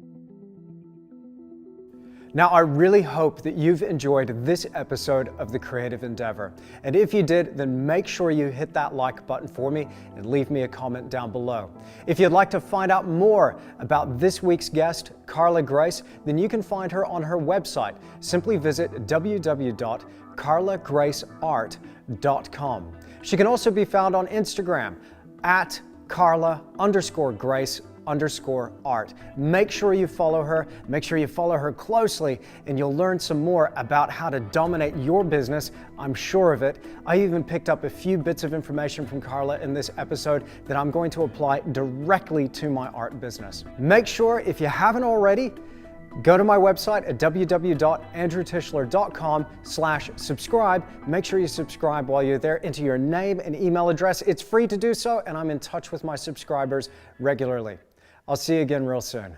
Now, I really hope that you've enjoyed this episode of The Creative Endeavor. And if you did, then make sure you hit that like button for me and leave me a comment down below. If you'd like to find out more about this week's guest, Carla Grace, then you can find her on her website. Simply visit www.carlagraceart.com. She can also be found on Instagram at Carla_Grace_art. Make sure you follow her, closely, and you'll learn some more about how to dominate your business. I'm sure of it. I even picked up a few bits of information from Carla in this episode that I'm going to apply directly to my art business. Make sure, if you haven't already, go to my website at www.andrewtischler.com/subscribe. Make sure you subscribe while you're there. Enter your name and email address. It's free to do so, and I'm in touch with my subscribers regularly. I'll see you again real soon.